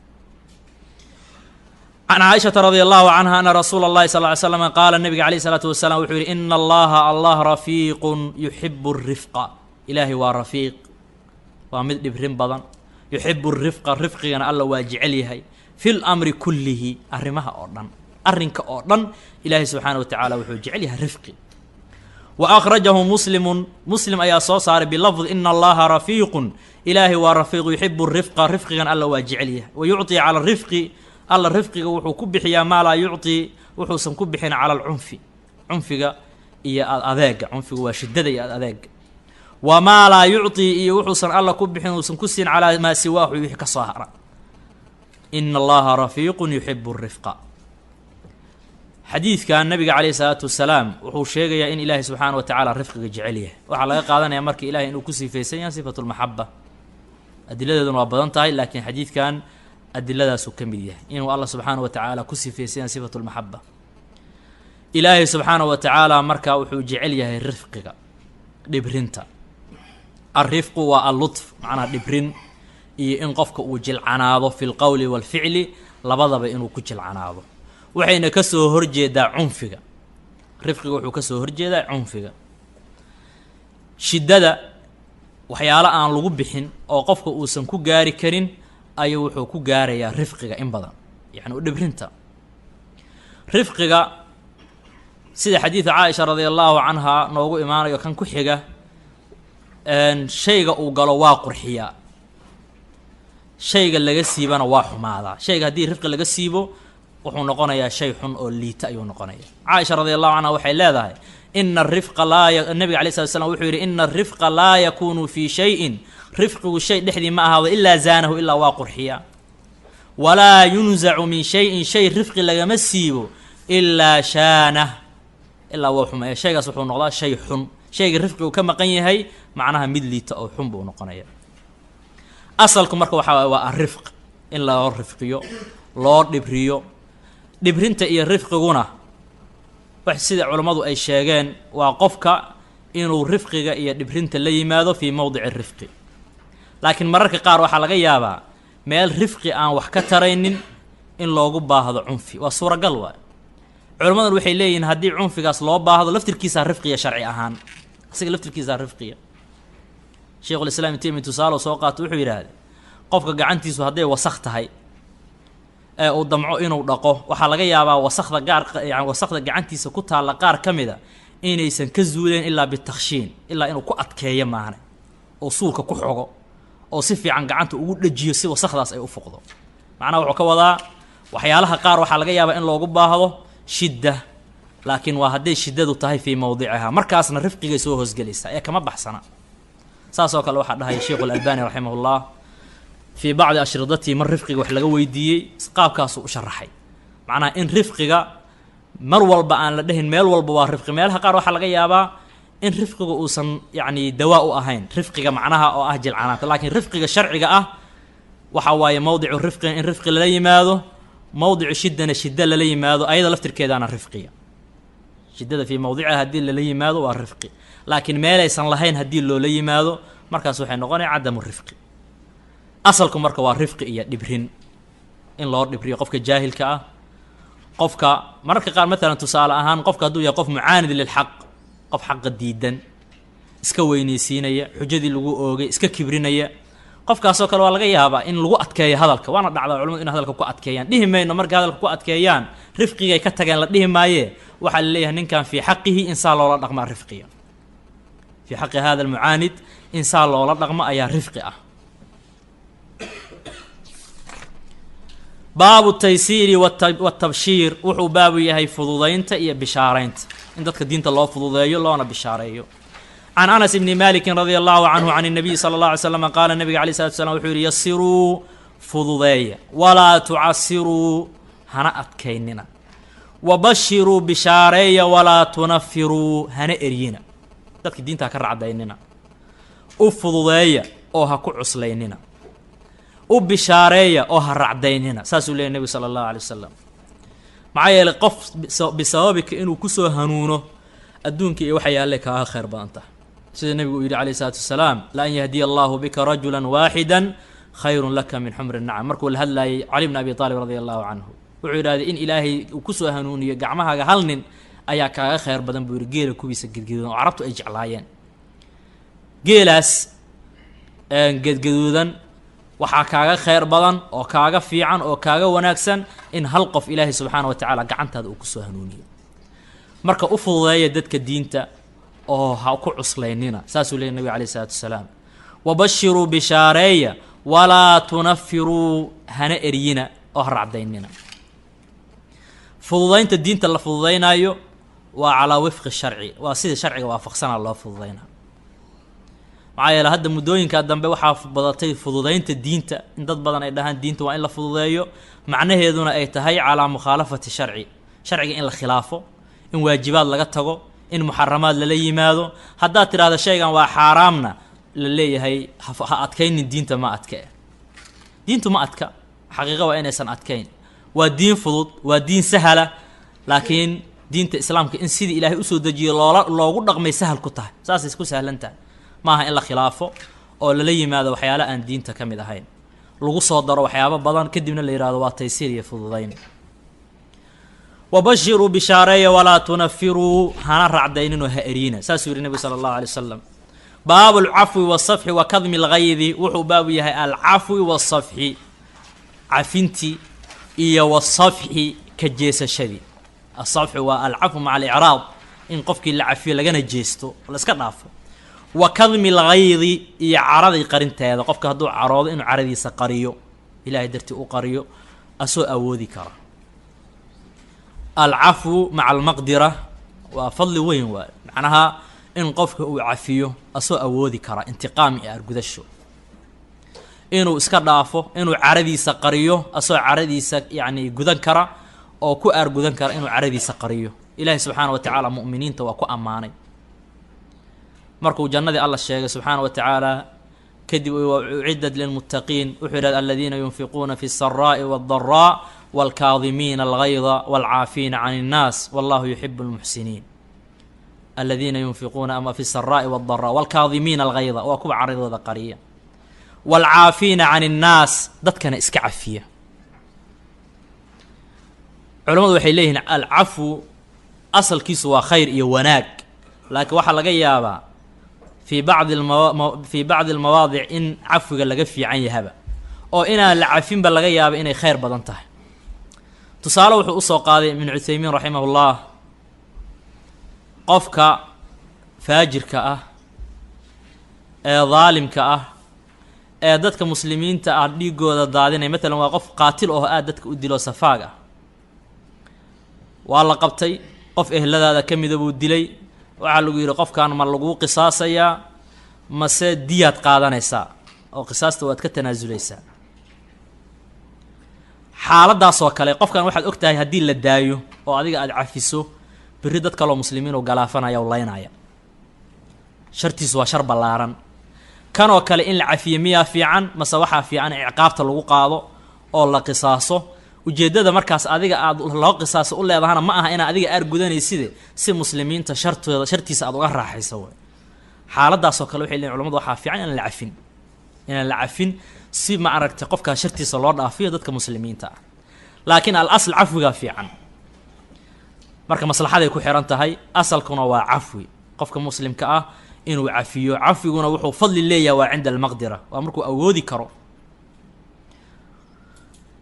Speaker 2: can caaishata radia allahu canha ana rasuula اllahi sal ly slam qaala nabiga alayh isalaatu wasalaam wuxuu yihi ina allaha allah rafiiqun yuxibu rifqa. ilaahay waa rafiiq, waa mid dhibrin badan. yuxibu rifqa, rifqigana alla waa jecel yahay fi lmri kullihi, arrimaha oo dhan, arrinka oo dhan ilaahay subxaana wa tacaala wuxuu jecel yahay rifqi. wa akhrajahu muslimun, muslim ayaa soo saaray bilafd ina allaha rafiiqun, ilaahay waa rafiiq yuxibu rifqa, rifqigana alla waa jecel yahay. wa yucطi cala rifqi, alla rifqiga wuxuu ku bixiyaa maa laa yucطi, wuxuusan ku bixin cala alcunfi, cunfiga iyo adeega. cunfiga waa shidada iyo adeega. wamaa laa yucطi, iyo wuxuusan alla ku bixin uusan ku siin calaa maa siwaahu wixii ka soo hara. ina allaha rafiiqun yuxibu rifqa. xadiidkan nabiga calayhi salaatu wasalaam wuxuu sheegayaa in ilaahay subxaana wa tacaala rifqiga jecel yahay. waxaa laga qaadanaya marka ilahay inuu ku sifaysan yahay sifatu lmaxaba. adiladeeduna waa badan tahay, laakiin xadiidkan adiladaasuu ka mid yahay inuu allah subxaana wa tacaala ku sifaysan yahay sifatu lmaxaba. ilaahay subxaana wa tacaala markaa wuxuu jecel yahay rifqiga, dhibrinta. alrifqu waa allutf, macnaa dhibrin iyo in qofka uu jilcanaado fi lqowli waalficli, labadaba inuu ku jilcanaado. waxayna ka soo horjeedaa cunfiga. rifqiga wuxuu ka soo horjeedaa cunfiga. shiddada waxyaalo aan lagu bixin oo qofka uusan ku gaari karin ayuu wuxuu ku gaarayaa rifqiga in badan, yacni u dhibrinta. rifqiga sida xadiida caaisha radia allahu canha noogu imaanayo kan ku xiga, shayga uu galo waa qurxiyaa, shayga laga siibana waa xumaadaa. shayga haddii rifqi laga siibo wuxuu noqonayaa shay xun oo liita ayuu noqonaya. caaisha radia allahu canha waxay leedahay ina arifqa nabiga alay slat slam wuxuu yidhi ina arifqa laa yakunu fii shayin, rifqigu shay dhexdii ma ahaado ilaa zaanahu, ilaa waa qurxiyaa. walaa yunzacu min shayin, shay rifqi lagama siibo ilaa shaanah, ilaa waa xumeeya. shaygaas wuxuu noqdaa shay xun. shayga rifqigu ka maqan yahay macnaha mid liita oo xun buu noqonaya. asalku marka waxaa waay waa arifq, in loo rifqiyo, loo dhibriyo. dhibrinta iyo rifqiguna wax sida culammadu ay sheegeen waa qofka inuu rifqiga iyo dhibrinta la yimaado fii mowdici rifqi. laakiin mararka qaar waxaa laga yaabaa meel rifqi aan wax ka taraynin in loogu baahdo cunfi, waa suuragal waay. culammaduna waxay leeyihiin haddii cunfigaas loo baahdo laftirkiisaa rifqiya sharci ahaan, asiga laftirkiisaa rifqiya. sheikhulislaam ibn taymiya tusaalo soo qaato wuxuu yidhaahday qofka gacantiisu hadday wasakh tahay ee uu damco inuu dhaqo, waxaa laga yaabaa wasakda yani wasakda gacantiisa ku taalla qaar ka mida inaysan ka zuuleen ilaa bitakhshiin, ilaa inuu ku adkeeyo maahane oo suulka ku xogo oo si fiican gacanta ugu dhajiyo si wasakdaas ay u fuqdo. macnaha wuxuu ka wadaa waxyaalaha qaar waxaa laga yaabaa in loogu baahdo shidda, laakiin waa hadday shiddadu tahay fii mowdicihaa, markaasna rifqigay soo hoosgelaysaa ee kama baxsana. saas oo kale waxaa dhahaya sheikhu alalbani raximah ullah fii bacdi ashridatii mar rifqiga wax laga weydiiyey qaabkaasuu u sharaxay macnaha in rifqiga mar walba aan la dhehin meel walba waa rifqi meelaha qaar waxaa laga yaabaa in rifqiga uusan yacni dawaa u ahayn rifqiga macnaha oo ah jilcanaanta laakiin rifqiga sharciga ah waxa waaye mowdicu rifqiga in rifqi lala yimaado mowdicu shiddana shidda lala yimaado ayada laftirkeedaana rifqiga shiddada fii mowdiciha haddii lala yimaado waa rifqi laakiin meelaysan lahayn haddii loola yimaado markaas waxay noqonaya cadamu rifqi asalku marka waa rifqi iyo dhibrin in loo dhibriyo qofka jaahilka ah qofka mararka qaar matalan tusaale ahaan qofka hadduu yahay qof mucaanid lilxaq qof xaqa diidan iska weynaysiinaya xujadii lagu oogay iska kibrinaya qofkaasoo kale waa laga yaabaa in lagu adkeeyo hadalka waana dhacdaa culimadu in hadalka ku adkeeyaan dhihi mayno markay hadalka ku adkeeyaan rifqigay ka tageen la dhihi maayee waxaa la leeyahay ninkan fii xaqihi insaa loola dhaqmaa rifqiga fii xaqi hada almucaanid insaa loola dhaqmo ayaa rifqi ah baabu taysiiri watabshiir wuxuu baabu yahay fududaynta iyo bishaaraynta in dadka diinta loo fududeeyo loona bishaareeyo can anas ibni malikin radia allahu canhu can الnabiyi salى اllah alay slam qaala nabiga alay slatu slam wuxuu yihi yasiruu fududeeya walaa tucasiruu hana adkaynina wabashiruu bishaareeya walaa tunafiruu hana eryina dadka diinta ha ka racdaynina u fududeeya oo ha ku cuslaynina u bishaareeya oo ha racdaynina saasuu leeyay nebigu sala allahu alay wasalam maxaa yeelay qof bisababika inuu kusoo hanuuno adduunka iyo waxa yaallay kaaga khayr badan tahay sida nebigu uu yidhi calayhi salaatu wasalaam la an yahdiya allahu bika rajulan waaxidan khayrun laka min xumri nacam markuu la hadlaayay cali bni abi taalib radia allahu canhu wuxuu yidhahday in ilaahay uu kusoo hanuuniyo gacmahaaga hal nin ayaa kaaga khayr badan buu yidhi geela kuwiisa gedgaduudan oo carabtu ay jeclaayeen geelaas gedgaduudan waxaa kaaga khayr badan oo kaaga fiican oo kaaga wanaagsan in hal qof ilaahay subxaana wa tacaala gacantaada uu kusoo hanuuniyo marka u fududeeya dadka diinta oo ha ku cuslaynina saasuu leeyay nabiga alayh isalaatu wasalaam wabashiruu bishaareeya walaa tunafiruu hana eryina oo ha racdaynina fududaynta diinta la fududaynaayo waa calaa wifqi sharci waa sida sharciga waafaqsanaa loo fududaynaa maxaa yeele hadda muddooyinkaa dambe waxaa badatay fududaynta diinta in dad badan ay dhahaan diinta waa in la fududeeyo macnaheeduna ay tahay calaa mukhaalafati sharci sharciga in la khilaafo in waajibaad laga tago in muxaramaad lala yimaado haddaad tidhaahdo shaygan waa xaaraamna la leeyahay ha adkaynin diinta ma adke diintu ma adka xaqiiqa waa inaysan adkayn waa diin fudud waa diin sahala laakiin diinta islaamka in sidii ilaahay usoo dejiyo loogu dhaqmay sahal ku tahay saasay ku sahlan tahay maaha in la khilaafo oo lala yimaado waxyaalo aan diinta ka mid ahayn lagu soo daro waxyaabo badan kadibna la yihahdo waa taysiir iyo fududayn wabashiruu bishaareeya walaa tunafiruu hana racdayninoo ha eryina saasuu yihi nebigu sala allahu alay wasalam baabu alcafwi wasafxi wa kadmi algaydi wuxuu baabu yahay alcafwi wasafxi cafintii iyo wasafxi ka jeesashadii asafxu waa alcafwu maca alicraad in qofkii la cafiyo lagana jeesto la iska dhaafo wa kadmi algaydi iyo caraday qarinteeda qofka hadduu caroodo inuu caradiisa qariyo ilaahay dartii u qariyo asoo awoodi kara alcafwu maca almaqdira waa fadli weyn waay macnaha in qofka uu cafiyo asoo awoodi kara intiqaam iyo argudasho inuu iska dhaafo inuu caradiisa qariyo asoo caradiisa yacni gudan kara oo ku aargudan kara inuu caradiisa qariyo ilaahay subxaana wa tacaala mu'miniinta waa ku ammaanay markuu jannadii alla sheegay subxaana wa tacaala kadib uciddat lilmuttaqiin wuxuu yidhahda aladiina yunfiquuna fi الsaraa'i wاldaraa wاlkaadimiina algayda wاlcaafiina can الnaas wallahu yuxibu اlmuxsiniin aladiina yunfiquuna ama fi الsaraa'i wاldaraa wاlkaadimiina algayda waa kuwa caradooda qariya wاlcaafiina can الnaas dadkana iska cafiya culamadu waxay leeyihiin alcafwu asalkiisu waa khayr iyo wanaag laakiin waxaa laga yaabaa fii bacdi almawaadic in cafwiga laga fiican yahaba oo inaan la cafinba laga yaaba inay khayr badan tahay tusaale wuxuu usoo qaaday ibnu cuthaymiin raximah ullah qofka faajirka ah ee daalimka ah ee dadka muslimiinta ah dhiigooda daadinay matalan waa qof qaatil oo aad dadka u dilo safaag ah waa la qabtay qof ehladaada ka mida buu dilay waxaa lagu yidhi qofkan ma laguu qisaasayaa mase diyaad qaadanaysaa oo qisaasta waad ka tanaasulaysaa xaaladaasoo kale qofkan waxaad og tahay haddii la daayo oo adiga aada cafiso berri dad kaloo muslimiin oo galaafanaya oo laynaya shartiisu waa shar ballaaran. kanoo kale in la cafiyo miyaa fiican mase waxaa fiican in ciqaabta lagu qaado oo la qisaaso. ujeeddada markaas adiga aad loo qisaaso u leedahana ma aha inaad adiga gudanaysid si muslimiinta shartiisa aad uga raaxayso way. xaaladaasoo kale waxay leeyihiin culimadu waxaa fiican inaan la cafin si ma aragtay qofkaa shartiisa loo dhaafiyo dadka muslimiinta ah. laakiin al asl cafwiga fiican marka maslaxaday ku xiran tahay. asalkuna waa cafwi, qofka muslimka ah inuu cafiyo. cafwiguna wuxuu fadli leeyahay waa cinda almaqdira, waa markuu awoodi karo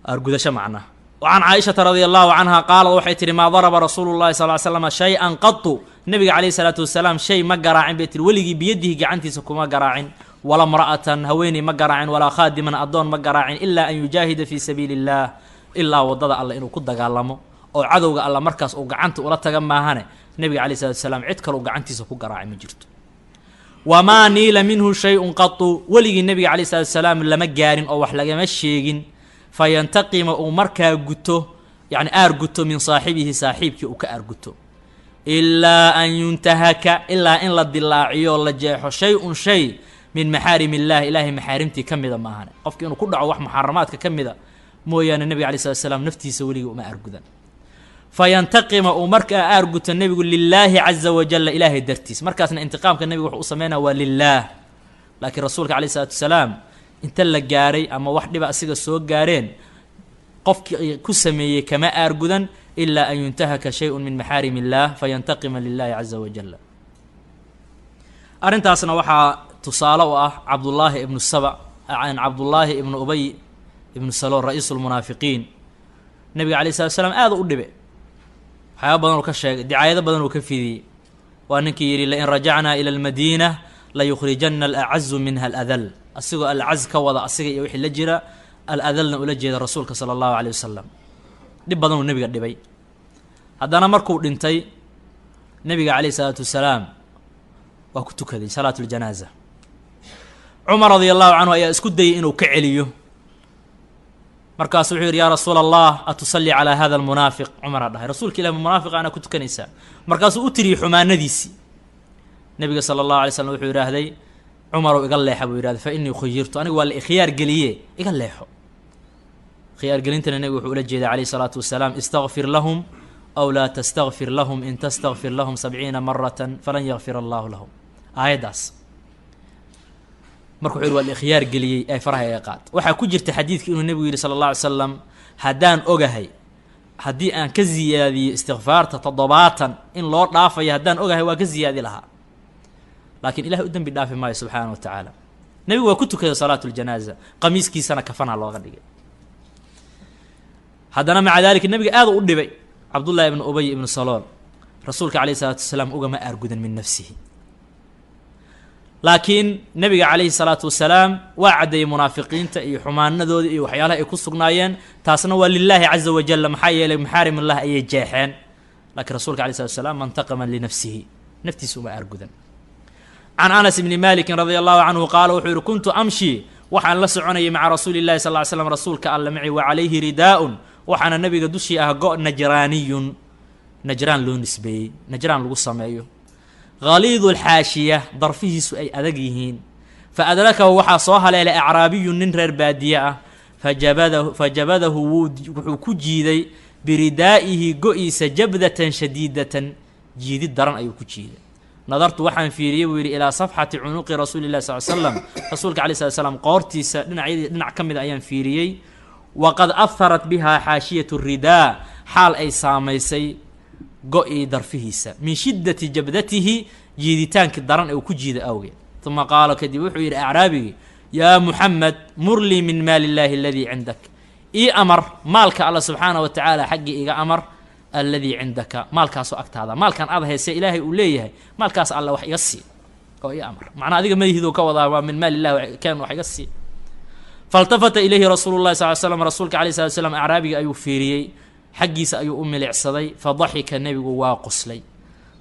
Speaker 2: argudasho macnaha. وعن عائشة رضي الله عنها قالت waxay tiri ما ضرب رسول الله صلى الله عليه وسلم شيئا قط nabiga عليه الصلاة والسلام shay ma garaacin bay tiri weligii biyadihi gacantiisa kuma garaacin ولا امرأة haweeney ma garaacin ولا خادما adoon ma garaacin إلا أن يجاهد في سبيل الله ilaa wadada alla inuu ku dagaalamo oo cadowga alla markaas uu gacanta ula taga maahane nabiga عليه الصلاة والسلام cid kale uu gacantiisa ku garaacay ma jirto. وما نيل منه شيء قط weligii nabiga عليه الصلاة والسلام lama gaarin oo wax lagama sheegin فينتقم uu markaa guto يعني guto min saaxibihi saaxiibkii uu ka guto ilaa an yuntahaka ilaa in la dilaaciyo la jeexo shay min maxaarim illah ilaahi maxaarimtii ka mida maahan qofkii inuu ku dhaco wax muxaramaadka ka mida mooyaane nabiga عليه الصلاة والسلام naftiisa weligii uma argudan. فينتقم uu markaa guto nabigu lilaahi caza wajalla ilaahay dartiis. markaasna intiqaamka nabigu wuxuu u sameynaa waa lilaah. laakiin rasuulka عليه الصلاة والسلام inta la gaaray ama wax dhiba asiga soo gaareen qofkii ku sameeyey kama aargudan ilaa an yuntahaka shay'un min maxaarim illah fayantaqima lillahi caza wajalla. arrintaasna waxaa tusaale u ah cabdullaahi ibnu saba can cabdullaahi ibnu ubay ibnu salool ra-iisu lmunaafiqiin. nabiga calayhi salatu wasalaam aada u dhibe waxyaaba badan uu ka sheegay, dicaayado badan uu ka fidiyey. waa ninkii yidhi lain rajacnaa ila almadiina layukhrijana alacazu minha aladal, asigoo alcaz ka wada asiga iyo wixii la jira aladalna ula jeeda rasuulka sala allahu caleyh wasalam. dhib badan uu nabiga dhibay. haddana markuu dhintay nabiga caleyhi salaatu wasalaam waa ku tukaday salaatu ljanaaza. cumar radia allahu canhu ayaa isku dayay inuu ka celiyo, markaasu wuxuu yidhi yaa rasuula allah atusallii calaa hada almunaafiq. cumaraa dhahay rasuulka ilah munaafiqa anaa ku tukanaysaa. markaasuu u tiriyey xumaanadiisii. nabiga sala allahu alay slam wuxuu yidhaahday cumarow iga leexa buu yidhahday fa innii khuyirtu, aniga waa la ikhiyaar geliye iga leexo. khiyaar gelintana nabigu wuxuu ula jeeday calayhi salaatu wasalaam istaqfir lahum aw laa tastaqfir lahum in tastaqfir lahum 70 maratan falan yakfir allahu lahum. aayaddaas marka wuxuu yidhi waa la ikhyaar geliyey ee faraha iga qaad. waxaa ku jirta xadiidkii inuu nabigu yidhi sala allah alay slam haddaan ogahay haddii aan ka ziyaadiyo istikfaarta 70 in loo dhaafayo haddaan ogahay waa ka ziyaadi lahaa, laakiin ilahay u dembi dhaafi maayo subxaana wa tacaala. nabigu waa ku tukaday salaatu ljanaaza, qamiiskiisana kafanaa looga dhigay. haddana maca daalika nabiga aada u dhibay cabdullaahi ibnu ubay ibnu salool. rasuulka calayhi salaatu wasalaam ugama aargudan min nafsihi, laakiin nabiga calayhi salaatu wasalaam waa caddeeyey munaafiqiinta iyo xumaanadooda iyo waxyaalaha ay ku sugnaayeen. taasna waa lilaahi caza wajalla, maxaa yeelay maxaarim allah ayay jeexeen. laakiin rasuulka calayhi salatu wasalaam mantaqaman linafsihi, naftiisa uma aargudan. can anas bni malikin radia allahu canhu qaala wuxuu yihi kuntu amshi waxaan la soconayay maca rasuuli llahi sal ly slam rasuulka alla maci wa calayhi ridaa-un waxaana nabiga dushii ah go' najraaniyun, najraan loo nisbeeyey, najraan lagu sameeyo, haliidu lxaashiya darfihiisu ay adag yihiin. fa adrakahu waxaa soo haleelay acraabiyun nin reer baadiye ah, fajabadahu wuxuu ku jiiday biridaa'ihi go-iisa jabdatan shadiidatan, jiidid daran ayuu ku jiiday. nadartu waxaan fiiriyey buu yidhi ilaa safxati cunuqi rasuuli llahi sal slam, rasuulka alay slat slam qoortiisa dhinacyadii dhinac ka mid ayaan fiiriyey. waqad aharat bihaa xaashiyatu ridaa, xaal ay saamaysay go-ii darfihiisa, min shiddati jabdatihi jiiditaankii daran ee uu ku jiida awgeed. uma qaala kadib wuxuu yidhi acraabigii yaa muxamed mur lii min maali illaahi aladii cindak, ii amar maalka alla subxaana wa tacaala xaggii iga amar, alladii cindaka maalkaasoo agtaada, maalkan aad hayse ilaahay uu leeyahay maalkaas alla wax iga sii oo ii amar. macnaa adiga madihiduu ka wadaa waa min maali illahi keen wax iga sii. faltafata ilayhi rasuulu llahi sal slam, rasuulka alayh salat slam acraabiga ayuu fiiriyey, xaggiisa ayuu u milicsaday. fadaxika nebigu waa qoslay.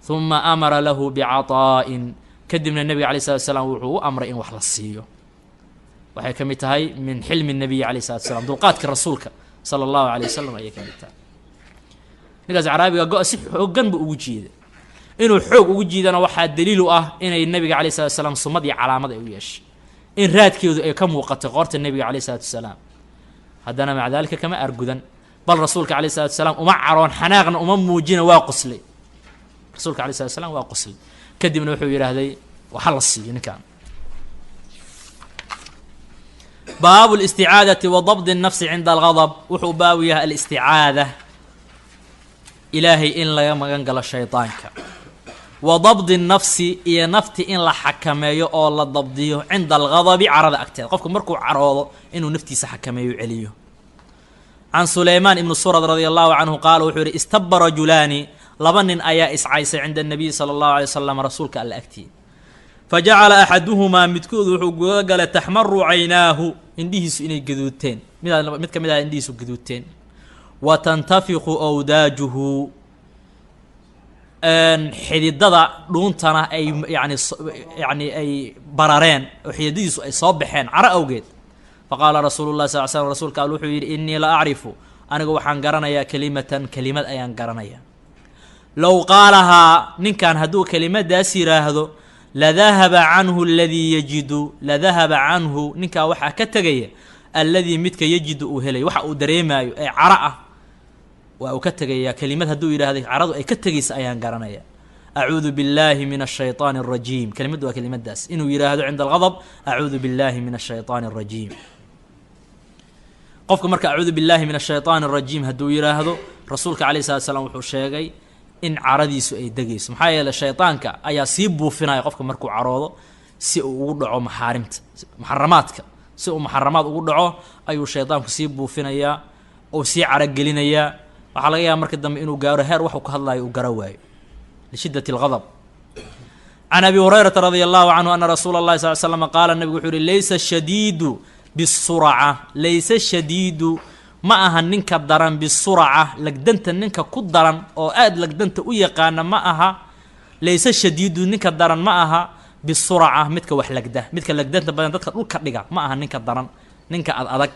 Speaker 2: uma amara lahu bicaطaa'in, kadibna nebiga alayh salat slam wuxuu u amray in wax la siiyo. waxay ka mid tahay min xilmi nabiyi alayh salat slam, dulqaadka rasuulka sala allahu calay wasalam ayay ka mid tahay. ninkaas caraabiga go- si xoogan buu ugu jiida, inuu xoog ugu jiidana waxaa daliil u ah inay nabiga calayh salatu wasalaam sumad iyo calaamad ay u yeeshay, in raadkeedu ay ka muuqatay qoorta nebiga calayh salatu wasalaam. haddana maca daalika kama argudan, bal rasuulka calayh salatu wasalaam uma caroon, xanaaqna uma muujina, waa qoslay. rasuulka calayh salatu wasalaam waa qoslay, kadibna wuxuu yidhaahday waxa la siiyo ninkan. baabu listicaadati wa dabdi الnafsi cinda algadab, wuxuu baabu yahay alisticaada, ilaahay in laga magan galo shaydaanka, wa dabdi الnafsi iyo nafti in la xakameeyo oo la dabdiyo cinda algadabi carada agteeda, qofku markuu caroodo inuu naftiisa xakameeyo celiyo. can sulaymaan ibni surad radia allahu canhu qaala wuxuu yihi istaba rajulaani, laba nin ayaa iscaysay cinda الnabiyi salى اllahu alay wasalam, rasuulka alla agtiya. fajacala axaduhumaa midkood wuxuu guga galay taxmaru caynaahu, indhihiisu inay gaduuteen, mid ka mid ah indhihiisu gaduuteen. wa tantafiqu awdaajuhu, xididada dhuuntana ay yani ay barareen oo xididadiisu ay soo baxeen caro awgeed. faqaala rasuulu llahi sal l slm, rasuulka al wuxuu yidhi innii la acrifu, anigu waxaan garanayaa kelimatan, kelimad ayaan garanaya, low qaalahaa, ninkan hadduu kelimadaas yidhaahdo, ladahaba canhu aladii yajidu, ladahaba canhu ninkaa waxaa ka tegaya alladii midka yajidu uu helay, waxa uu dareemaayo ee caro ah waa uu ka tegayaa. kelimad hadduu yidhahday caradu ay ka tegaysa ayaan garanaya. acuudu biاllaahi min الshayطaani الrajiim, kelimaddu waa kelimadaas, inuu yidhaahdo cinda algadb acuudu biاllaahi min الshayطaani الrajiim. qofka marka acuudu biاllaahi min الshayطaani الrajiim hadduu yidhaahdo, rasuulka calayh salatu slam wuxuu sheegay in caradiisu ay degayso, maxaa yeeley shayطaanka ayaa sii buufinaya qofka markuu caroodo si uu ugu dhaco maxaarimta muxaramaadka, si uu muxaramaad ugu dhaco ayuu shayطaanku sii buufinayaa oo sii carogelinayaa. waxaa laga yaaba marka dambe inuu gaaro heer waxuu ka hadlayo uu gara waayo lishiddati اlgadb. can abi hurayrata radia allahu canhu ana rasuula اllahi sal l slam qaala, nabigu wuxuu yihi laysa shadiidu bisurca, laysa shadiidu ma aha ninka daran bisurca, lagdanta ninka ku daran oo aada lagdanta u yaqaana ma aha. laysa shadiidu ninka daran ma aha bisurca, midka wax lagda, midka lagdanta badan dadka dhulka dhiga ma aha ninka daran, ninka ad adag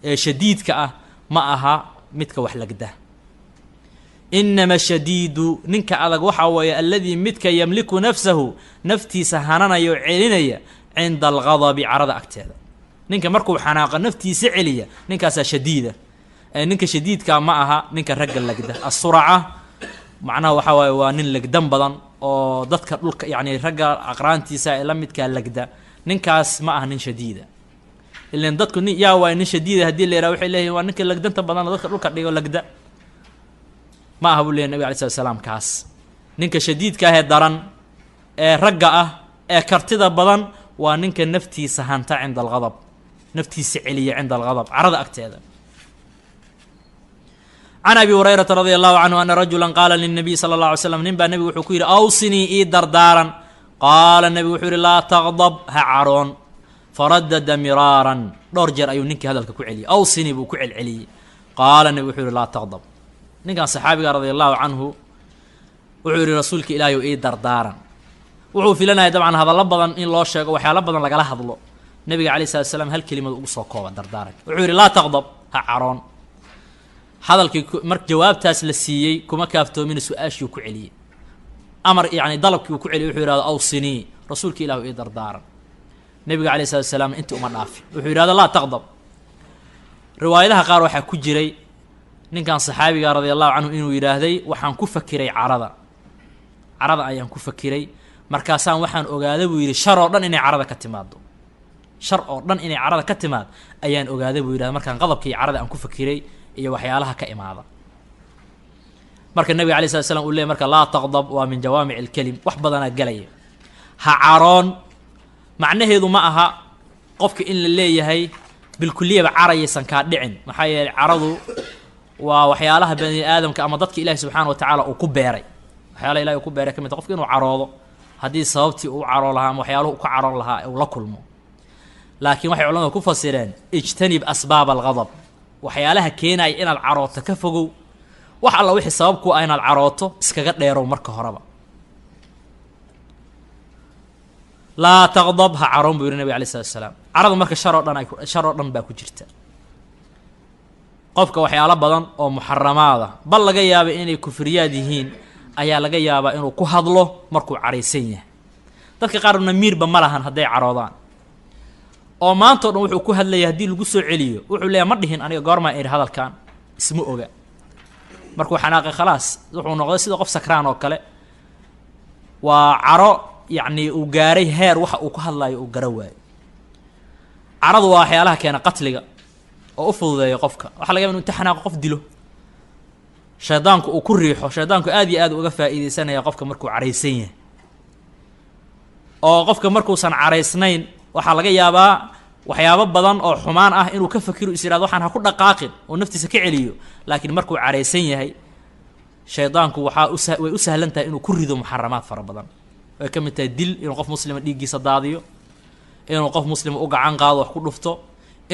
Speaker 2: ee shadiidka ah ma aha midka wax lagda. inama shadiidu ninka adag waxaa weeye alladii midka yamliku nafsahu, naftiisa hananaya oo celinaya cinda algadabi, carada agteeda. ninka markuu xanaaqa naftiisa celiya, ninkaasaa shadiida. ninka shadiidkaa ma aha ninka ragga lagda. asurca macnaha waxaa waaye waa nin lagdan badan oo dadka dhulka yani ragga aqraantiisa ee la midkaa lagda, ninkaas ma aha nin shadiida. ilan dadku yaa waay nin shadiida haddii la yaraha waxay leeyihin waa ninka lagdanta badan oo dadka dhulka dhigo lagda, ma aha buu leeyahy nabig alay slat slaam. kaas ninka shadiidka ah ee daran ee ragga ah ee kartida badan waa ninka naftiisa hanta cinda algadab, naftiisa celiya cinda algadab, carada agteeda. can abi hurayrata radia allahu canhu ana rajula qaala lilnabiy sala اllah alay slam, nin baa nebigu wuxuu ku yidhi awsinii ii dardaaran. qaala nebigu wuxuu yihi laa taqdab, ha caroon. faradada miraaran, dhowr jeer ayuu ninkii hadalka ku celiyey, awsinii buu ku celceliyey. qaala nebigu wuxuu yihi laa taqdab. ninkan saxaabiga radia allahu canhu wuxuu yihi rasuulka ilaahi ii dardaaran. wuxuu filanaya dabcan hadallo badan in loo sheego, waxyaalo badan lagala hadlo. nabiga calayh salatu slam hal kelimad ugu soo kooba dardaaranka, wuxuu yihi laa taqdab, ha caroon. hadalkii mar jawaabtaas la siiyey kuma kaaftoomina su-aashii ku celiyey, amar yani dalabkii uu ku celiyey, wuxuu yidhahda awsinii, rasuulka ilahu ii dardaaran. nabiga calayh salatu salaam intii uma dhaafin, wuxuu yidhahda laa taqdab. riwaayadaha qaar waxaa ku jiray ninkan saxaabiga radia allahu canhu inuu yidhaahday waxaan ku fakiray carada ayaan ku fakiray, markaasaan waxaan ogaaday buu yidhi shar oo dhan inay carada ka timaado, shar oo dhan inay carada ka timaad ayaan ogaaday buu yidhahda markaan qadabka iyo carada aan ku fakiray iyo waxyaalaha ka imaada. marka nabiga alay slat slam uu leeyay marka laa taqdab waa min jawaamic alkelim, wax badanaa gelaya. ha caroon macnaheedu ma aha qofka in la leeyahay bilkuliyaba carayaysan kaa dhicin, maxaa yeeley caradu waa waxyaalaha bani aadamka ama dadka ilaahi subxaana wa tacaala uu ku beeray, waxyaalaha ilahi uu ku beeray ka mid ta qofka inuu caroodo haddii sababtii uu caroon lahaa ama waxyaaluhu u ka caroon lahaa uu la kulmo. laakiin waxay culamadu ku fasireen ijtanib asbaab algadab, waxyaalaha keenaya inaad carooto ka fogow, wax alla wixii sabab ku ah inaad carooto iskaga dheerow marka horeba. laa taqdab, ha caroon buu yihi nabig alay slatu salaam. carada marka shar oo dhan baa ku jirta. qofka waxyaalo badan oo muxaramaada bal laga yaaba inay kufriyaad yihiin ayaa laga yaabaa inuu ku hadlo markuu caraysan yahay. dadka qaarna miirba ma lahan hadday caroodaan oo maantoo dhan wuxuu ku hadlaya haddii lagu soo celiyo wuxuu leeyahay ma dhihin aniga goormaa idhi hadalkan isma oga. markuu xanaaqay khalaas wuxuu noqday sida qof sakraan oo kale, waa caro yacni uu gaaray heer waxa uu ku hadlayo uu gara waayo. caradu waa waxyaalaha keena qatliga oo u fududeeya qofka. waxaa laga yaaba inu inta xanaaqo qof dilo. shaydaanku uu ku riixo, shaydaanku aad iyo aad uga faa'iidaysanaya qofka markuu caraysan yahay. oo qofka markuusan caraysnayn waxaa laga yaabaa waxyaabo badan oo xumaan ah inuu ka fakiro is yidhahdo waxaan ha ku dhaqaaqin oo naftiisa ka celiyo. laakiin markuu caraysan yahay shaydaanku way u sahlan tahay inuu ku rido muxaramaad fara badan. way ka mid tahay dil, inuu qof muslima dhiiggiisa daadiyo, inuu qof muslima u gacan qaado wax ku dhufto,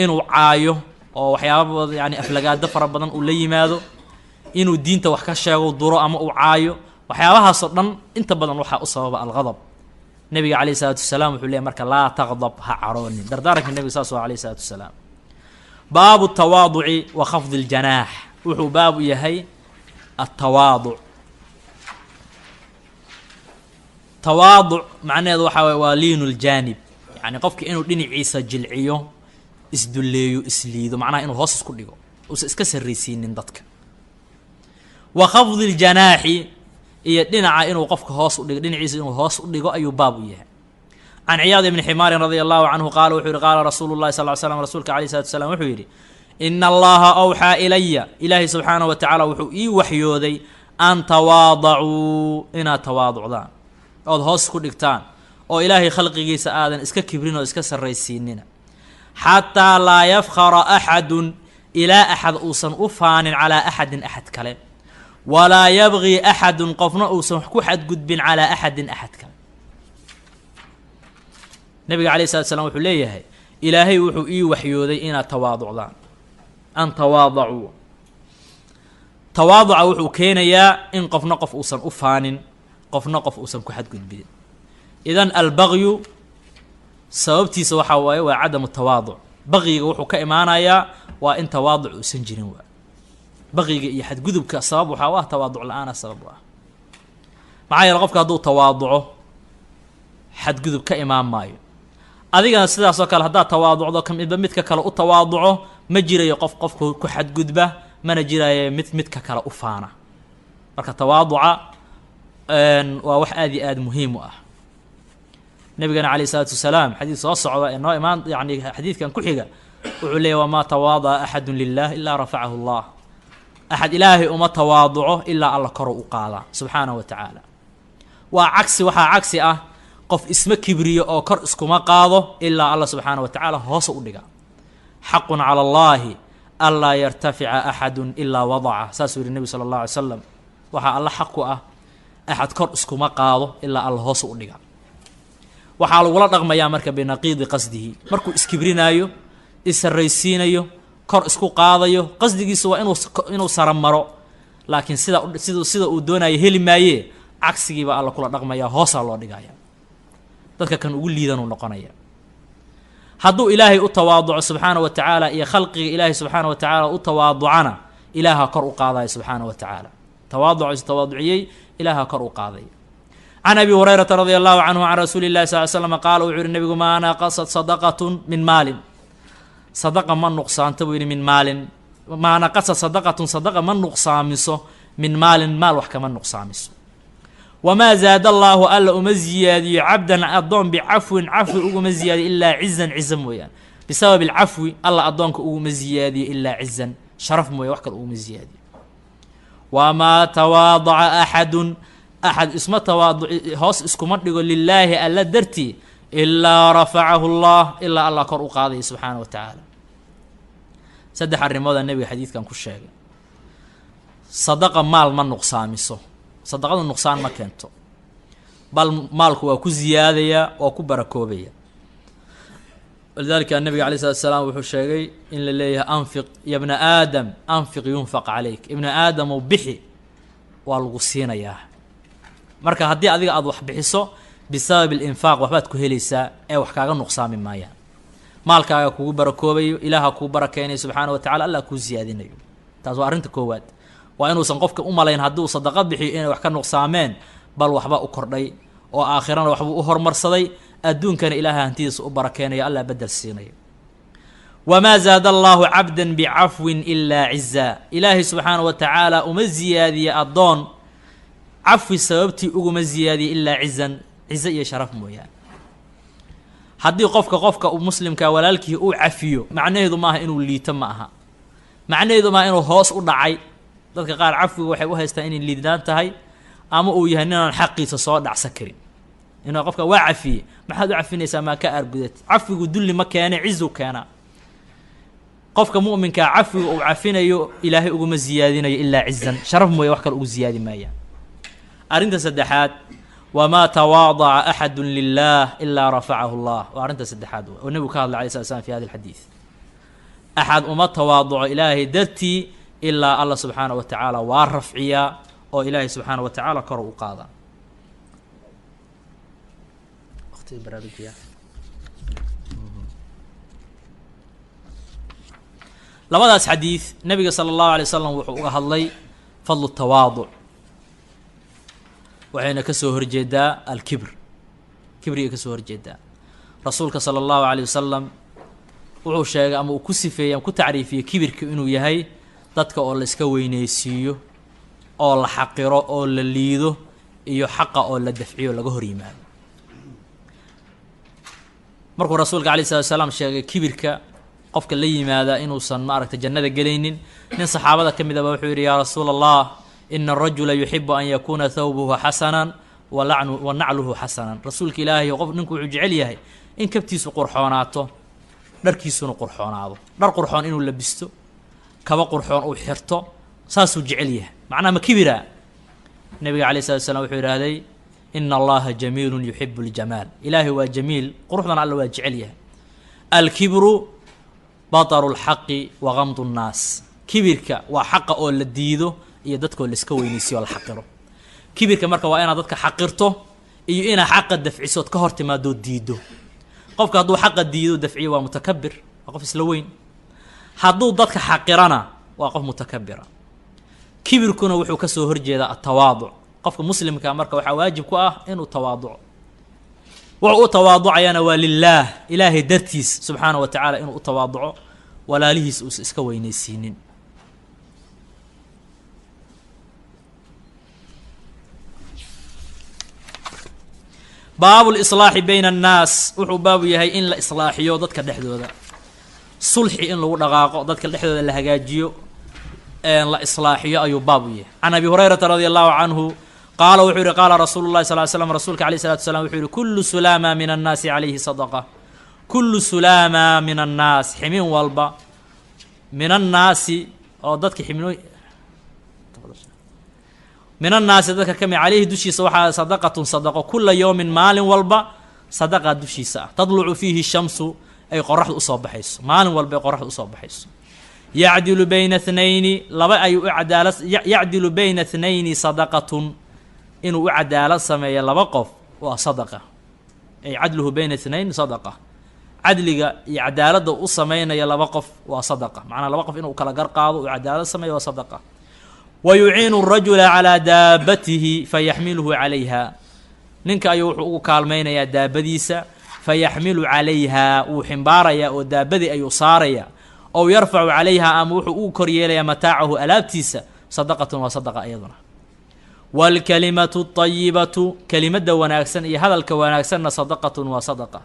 Speaker 2: inuu caayo oo waxyaaba yani aflagaado fara badan uu la yimaado, inuu diinta wax ka sheego duro ama uu caayo. waxyaabahaasoo dhan inta badan waxaa u sababa alghadab. nabiga calayhi salaatu wasalaam wuxuu leeyahy marka laa taqdab, ha caroonin. dardaaranka nabiga saas waa calayhi salaatu wasalaam. baabu tawaaduci wa khafdi ljanaax, wuxuu baabu yahay atawaaduc. tawaaduc macnaheedu waxaa waye waa liinu ljaanib, yani qofka inuu dhinaciisa jilciyo, isdulleeyo, isliido, macnaha inuu hoos isku dhigo, uusan iska sarraysiinin dadka. wa khafdi ljanaaxi, iyo dhinaca inuu qofka hoos u dhigo, dhinaciisa inuu hoos u dhigo ayuu baab u yahay. can ciyaad ibni ximaarin radia allahu canhu qaala wuxuu yihi qaala rasuulu llahi sal ly slam, rasuulka alayh salatu wasalaam wuxuu yidhi ina allaha awxaa ilaya, ilaahay subxaanahu wa tacaala wuxuu ii waxyooday an tawaadacuu, inaad tawaaducdaan ood hoos ku dhigtaan oo ilaahay khalqigiisa aadan iska kibrin oo iska sarraysiinina. xataa laa yafkhara axadun, ilaa axad uusan u faanin calaa axadin axad kale, walaa yabgii axadun, qofna uusan ku xadgudbin calaa axadin axad kale. nabiga calayh salatu slam wuxuu leeyahay ilaahay wuxuu ii waxyooday inaad tawaaducdaan, an tawaadacuu. tawaaduca wuxuu keenayaa in qofna qof uusan u faanin, qofna qof uusan ku xadgudbin. idan albagyu sababtiisa waxaa waaye waa cadamu tawaaduc. baqiga wuxuu ka imaanayaa waa in tawaaduc uusan jirin. waa baqiga iyo xadgudubka sabab waxaa u ah tawaaduc la-aana sabab u ah. maxaa yeele qofka hadduu tawaaduco xadgudub ka imaan maayo. adigana sidaasoo kale haddaad tawaaducdo kamidba midka kale u tawaaduco, ma jirayo qofku ku xadgudba, mana jirayo midka kale u faana. marka tawaaduca waa wax aad iyo aad muhiim u ah. nabigana calayh isalaatu wasalaam xadiid soo socda ee noo imaan yani xadiidkan ku xiga wuxuu leeyahy wamaa tawaada'a axadun lilah ilaa rafacahu allah. axad ilaahay uma tawaaduco ilaa alla koro u qaadaa subxaanahu wa tacaala. waa cagsi, waxaa cagsi ah qof isma kibriyo oo kor iskuma qaado ilaa alla subxaanahu wa tacaala hoos u dhiga. xaqun cala allahi anlaa yartafica axadun ilaa wadaca, saasuu yihi nebi sala allah alay slam. waxaa alla xaq ku ah axad kor iskuma qaado ilaa alla hoos u dhiga. waxaa lagula dhaqmayaa marka binaqiidi qasdihi, markuu iskibrinaayo, issarraysiinayo, kor isku qaadayo, qasdigiisu waa inuu saramaro, laakiin sida uu doonayo heli maayee cagsigiibaa alla kula dhaqmaya, hoosaa loo dhigaya. dadka kan ugu liidanuu noqonaya. hadduu ilaahay u tawaaduco subxaana wa tacaala iyo khalqiga ilaahay subxaana wa tacaala u tawaaducana, ilaaha kor u qaadaya subxaana wa tacaala. tawaaduc istawaaduciyey, ilaaha kor u qaadaya. can abi hurayrata radia allahu canhu can rasuuli llahi sal l slam qaala wuxuu yihi nabigu maa naqasat sadaqatun min maalin, sadaqa ma nuqsaanto buu yihi min maalin, maa naqasat sadaqatun, sadaqa ma nuqsaamiso min maalin, maal wax kama nuqsaamiso. wamaa zaada allaahu alla uma ziyaadiyo cabdan addoon bicafwin cafwi uguma ziyaadiyo ilaa cizan, ciza mooyaan. bisabab alcafwi alla addoonka uguma ziyaadiyo ilaa cizan, sharaf mooye wax kale uguma ziyaadiyo. wamaa tawaadaca axadun, axad isma tawaaduci hoos iskuma dhigo lilaahi alla dartii ilaa rafacahu allah, ilaa allah kor u qaadaya subxaana wa tacaala. saddex arrimooda nebiga xadiidkan ku sheegay. sadaqa maal ma nuqsaamiso, sadaqadu nuqsaan ma keento, bal maalku waa ku ziyaadayaa, waa ku barakoobaya. walidalika nabiga alay slatu salaam wuxuu sheegay in la leeyahay anfiq ya bna aadam, anfiq yunfaq calayk, ibna aadamow bixi waa lagu siinayaa. marka haddii adiga aada wax bixiso bisabab alinfaaq waxbaad ku helaysaa, ee wax kaaga nuqsaami maayaan. maalkaaga kugu barakoobayo, ilaaha kuu barakeynayo subxaana wa tacala, allah kuu siyaadinayo. taas waa arrinta koowaad. waa inuusan qofka u malayn hadduu sadaqo bixiyo inay wax ka nuqsaameen, bal waxba u kordhay oo aakhirana waxbuu u hormarsaday, adduunkana ilaahay hantidiisa u barakeenaya, allah bedel siinaya. wamaa zaada allaahu cabdan bicafwin ilaa cizaa, ilaahay subxaanahu wa tacaala uma ziyaadiye addoon cafwi sababtii uguma ziyaadiye ilaa cizan, cizo iyo sharaf mooyaane. haddii qofka muslimkaa walaalkii uu cafiyo, macnaheedu maaha inuu liito ma aha, macnaheedu maaha inuu hoos u dhacay. dadka qaar cafwiga waxay u haystaan inay liidnaan tahay, ama uu yahay ninaan xaqiisa soo dhacsan karin. inuu qofka waa cafiyey, maxaad u cafinaysaa maa ka aargudat? cafigu dulli ma keene, cizu keenaa. qofka mu'minkaa cafwiga uu cafinayo ilaahay uguma ziyaadinayo ilaa cizan, sharaf mooye wax kale ugu ziyaadi maaya. arrinta saddexaad, wamaa tawaadaca axadu lilah ilaa rafacahu llah, waa arrinta saddexaad oo nebigu ka hadlay alay slat slam fi hada alxadiid. axad uma tawaaduco ilaahay dartii ilaa allah subxaanaه wa tacaala waa rafciyaa oo ilaahay subxaanaه wa tacaala kor u qaadaa. labadaas xadiid nabiga salى اllahu alay wasalam wuxuu uga hadlay fadlu tawaaduc, waxayna ka soo horjeedaa alkibr, kibriga ka soo horjeedaa. rasuulka salى اllahu alيه wasalam wuxuu sheegay ama uu ku sifeeyey ama ku tacriifiyey kibirka inuu yahay dadka oo la iska weyneysiiyo, oo la xaqiro, oo la liido, iyo xaqa oo la dafciyo laga hor yimaado. markuu rasuulka alayh salatu salaam sheegay kibirka qofka la yimaada inuusan maaragtay jannada gelaynin, nin saxaabada ka mid aba wuxuu yidhi yaa rasuula allah, ina arajula yuxibu an yakuuna thawbuhu xasanan wa nacluhu xasanan. rasuulka ilaahay ninku wuxuu jecel yahay in kabtiisu qurxoonaato, dharkiisuna qurxoonaado. dhar qurxoon inuu labisto, kaba qurxoon uu xirto, saasuu jecel yahay. macnaha ma kibira? nabiga alayh salatu slam wuxuu yidhaahday ina allaha jamiilun yuxibu ljamaal, ilaahay waa jamiil, quruxdana alla waa jecel yahay. alkibru bataru lxaqi wa gamdu nnaas, kibirka waa xaqa oo la diido iyo dadkoo la iska weyneysiyo oo la xaqiro. kibirka marka waa inaad dadka xaqirto iyo inaad xaqa dafcisood ka hor timaadoo diido. qofka hadduu xaqa diido dafciyo waa mutakabir, waa qof isla weyn. hadduu dadka xaqirana waa qof mutakabira. kibirkuna wuxuu ka soo horjeedaa atawaaduc. qofka muslimka marka waxaa waajib ku ah inuu tawaaduco. wuxuu u tawaaducayana waa lilaah, ilaahay dartiis subxaanaه wa tacaala inuu u tawaaduco, walaalihiis uusa iska weyneysiinin. baabu lislaaxi bayna annaas, wuxuu baabu yahay in la islaaxiyo dadka dhexdooda, sulxi in lagu dhaqaaqo, dadka dhexdooda la hagaajiyo, la islaaxiyo ayuu baabu yahay. can abi hurayrata radi allahu canhu qaala wuxuu yihi qaala rasuulu llahi sal slam, rasuulka alayh salatu salam wuxuu yihi kullu sulaama min annaasi calayhi sadaqa, kullu sulaama min annaas, ximin walba, min annaasi oo dadka ximino min annaasi dadka ka mid, calayhi dushiisa waxaa sadaqatun sadaqo, kula yowmin maalin walba sadaqaa dushiisa ah, tadlucu fiihi shamsu ay qoraxdu usoo baxayso, maalin walba ay qoraxdu usoo baxayso. yacdilu bayna thnayni, laba ayuu u cadaalad, yacdilu bayna thnayni sadaqatun, inuu u cadaalad sameeyo laba qof waa sadaqa, ay cadluhu bayna tnayn sadaqa. cadliga iyo cadaaladda u sameynaya laba qof waa sadaqa, macnaa laba qof inuu kala gar qaado uu cadaalad sameeyo waa sadaqa. wa yuciinu rajula calaa daabatihi fayaxmiluhu calayha, ninka ayuu wuxuu ugu kaalmaynayaa daabadiisa, fayaxmilu calayha, wuu ximbaarayaa oo daabadii ayuu saaraya, ow yarfacu calayha, ama wuxuu ugu koryeelayaa mataacahu alaabtiisa, sadaqatun waa sadaqa iyaduna. waalkalimatu اطayibatu, kelimadda wanaagsan iyo hadalka wanaagsanna sadaqatun waa sadaqa.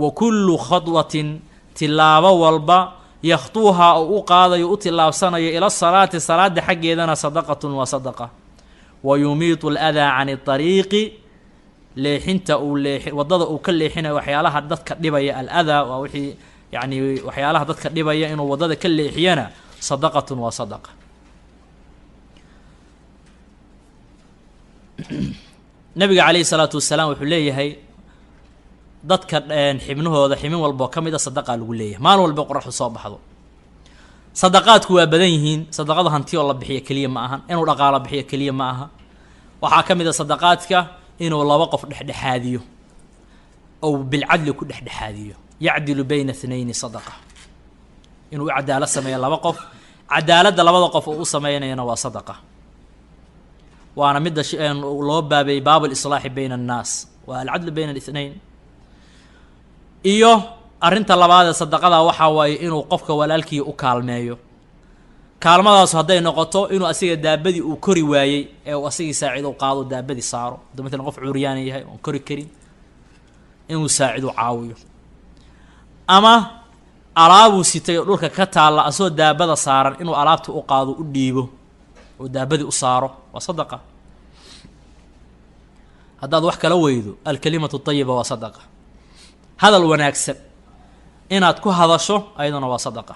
Speaker 2: wa kullu khadwatin, tilaabo walba, yakhtuuhaa oo u qaadayo u tilaabsanayo ila salaati, salaada xaggeedana sadaqatun waa sadaqa. wa yumiitu aladaa can اطariiqi, leexinta uu waddada uu ka leexinayo waxyaalaha dadka dhibaya, aladaa waa wixii yani waxyaalaha dadka dhibaya inuu waddada ka leexiyana sadaqatun waa sadaqa. nabiga calayhi salaatu wasalaam wuxuu leeyahay dadka xibnahooda ximin walboo ka mid a sadaqaa lagu leeyahay, maalin walba qoraxdu soo baxdo. sadaqaadku waa badan yihiin, sadaqada hanti oo la bixiyo keliya ma ahan, inuu dhaqaalo bixiyo keliya ma aha. waxaa ka mid a sadaqaadka inuu laba qof dhexdhexaadiyo ou bilcadli ku dhexdhexaadiyo, yacdilu bayna thnayni sadaqa, inuu u cadaalad sameeyo laba qof cadaaladda labada qof uu u sameynayana waa sadaqa waana midda loo baabay baab alislaaxi bayna annaas waa alcadlu bayna alithnayn iyo arrinta labaad ee sadaqada waxaa waaye inuu qofka walaalkii u kaalmeeyo kaalmadaasu hadday noqoto inuu asiga daabadii uu kori waayey ee uu asigii saacido qaado daabadii saaro hadduu matalan qof cuuryaana yahay oon kori karin inuu saacido caawiyo ama alaabuu sitay oo dhulka ka taalla asoo daabada saaran inuu alaabta u qaado u dhiibo oo daabadii u saaro waa sadaqa haddaad wax kala weydo alkalimatu tayiba waa sadaqa hadal wanaagsan inaad ku hadasho ayaduna waa sadaqa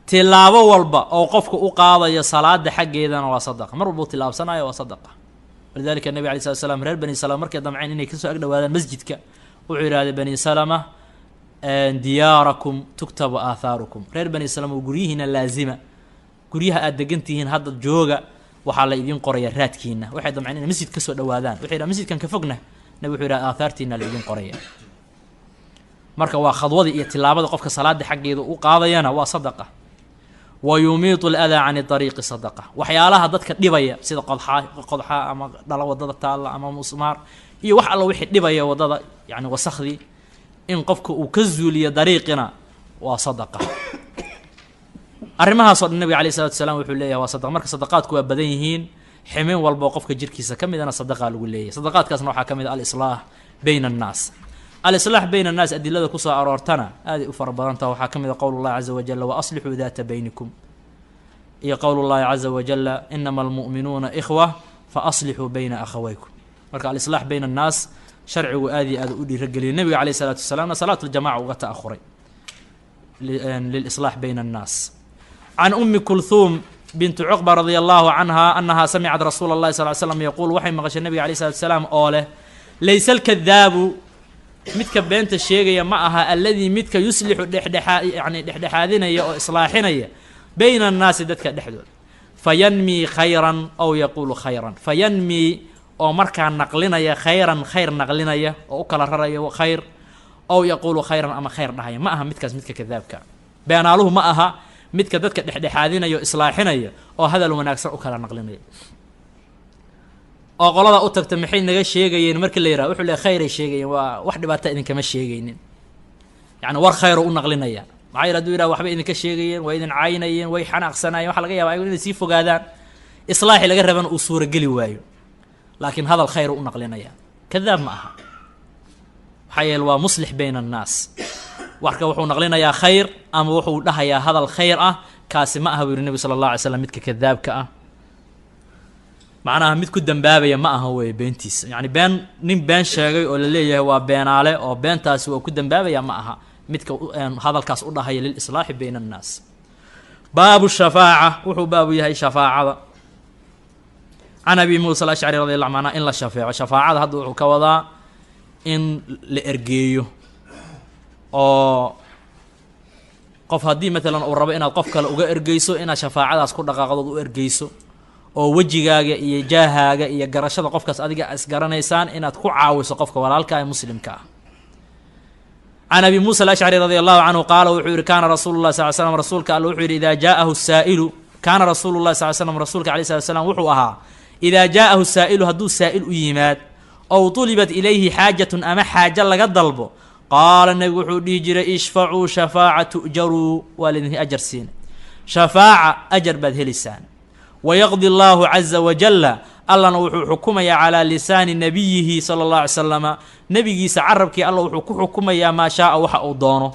Speaker 2: tilaabo walba oo qofka u qaadayo salaada xaggeedana waa sadaqa mar walba u tilaabsanayo waa sadaqa walidalika nabi alay slat slam reer bani salama markay damceen inay kasoo ag dhawaadaan masjidka wuxuu yidhahday bani salama diyaarakum tuktabu aathaarukum reer bani salama guryihiina laazima guryaha aad degantihiin hadda jooga waxaa la idin qoraya raadkiina waxay damceen inay masjid kasoo dhawaadaan waxay yidhaha masjidkan ka fogna nabi wuxuu yidhaha aathaartiina la idin qoraya marka waa khadwada iyo tilaabada qofka salaada xaggeeda u qaadayana waa sadaqa wa yumiitu aladaa cani ariiqi sadaqa waxyaalaha dadka dhibaya sida qodxa ama dhala wadada taalla ama musmaar iyo wax alla wixii dhibaya wadada yani wasakhdii in qofka uu ka zuuliyo dariiqina waa sadaqa arrimahaasoo dhan nabiga alayh salatu salaam wuxuu leeyahay waa sadaqa marka sadaqaadku waa badan yihiin ximin walbo qofka jirkiisa ka midana sadaqaa lagu leeyahay sadaqaadkaasna waxaa ka mid a alislaax bayna annaas alislaax bayna annaas adilada kusoo aroortana aaday u fara badantaha waxaa ka mid a qowl llahi caza wajala waaslixuu daata baynikum iyo qowl llahi caza wajala inama almu'minuuna ikhwa faaslixuu bayna akhawaykum marka alislaax bayna annaas sharcigu aad iyo aad u dhiirageliyay nabiga calayh salaatu wasalaamna salaatu ljamaca uga ta'ahuray lilislaax bayna annaas can umi kulhuum bintu cuqba radia allahu canha anaha samicad rasuula allahi sal l slam yaquul waxay maqashay nabiga alayh salatu salaam oo leh laysa alkadaabu midka beenta sheegaya ma aha alladii midka yuslixu dhexdhexaadinaya oo islaaxinaya bayna annaasi dadka dhexdooda fayanmii khayran aw yaquulu khayran fayanmii oo markaa naqlinaya khayran khayr naqlinaya oo u kala raraya khayr aw yaquulu khayran ama khayr dhahaya ma aha midkaas midka kadaabka beenaaluhu ma aha midka dadka dhexdhexaadinaya o islaaxinaya oo hadal wanaagsan u kala naqlinaya oo qolada u tagta maxay naga sheegayeen markii la yidhaha wuxuu leey khayray sheegayeen waa wax dhibaata idinkama sheegaynin yacni war khayro u naqlinaya maxaa yidhi haduu yidhaha waxbay idinka sheegayeen waa idin caynayeen way xanaaqsanayeen waxa laga yaba ayagu inay sii fogaadaan islaaxi laga rabana uu suurageli waayo laakiin hadal khayr u naqlinaya kadaab ma aha maxaa yeele waa muslix bayna annaas warka wuxuu naqlinayaa khayr ama wuxuu dhahayaa hadal khayr ah kaasi ma aha buu yidhi nebi sala allah alay slam midka kadaabka ah macnaha mid ku dambaabaya ma aha weeye beentiisa yacni been nin been sheegay oo la leeyahay waa beenaale oo beentaasi waa ku dambaabaya ma aha midka hadalkaas u dhahaya lilislaaxi bayna annaas baabu shafaaca wuxuu baabu yahay shafaacada can abi muusa alashcari radi allahu anhu in la shafeeco shafaacada hadda wuxuu ka wadaa in la ergeeyo oo qof haddii matalan uu rabo inaad qof kale uga ergeyso inaad shafaacadaas ku dhaqaaqdood u ergeyso oo wejigaaga iyo jaahaaga iyo garashada qofkaas adiga isgaranaysaan inaad ku caawiso qofka walaalka ee muslimka ah can abi muusa alashcari radi allahu canhu qaala wuxuu yihi kaana rasuulu llahi sal l slam rasuulka alle wuxuu yihi idaa jaa'ahu saa'ilu kaana rasuulu llahi sal l slam rasuulka alayh slat slam wuxuu ahaa idaa jaa'ahu saa'ilu hadduu saa'il u yimaad ow tulibat ilayhi xaajatun ama xaajo laga dalbo qaala nebigu wuxuu dhihi jiray ishfacuu shafaaca tu'jaruu waa laydinki ajar siina shafaaca ajar baad heliysaan wayaqdi allahu caza wajalla allana wuxuu xukumayaa calaa lisaani nabiyihi sala allah alay slama nebigiisa carabkii alla wuxuu ku xukumayaa maa shaaa waxa uu doono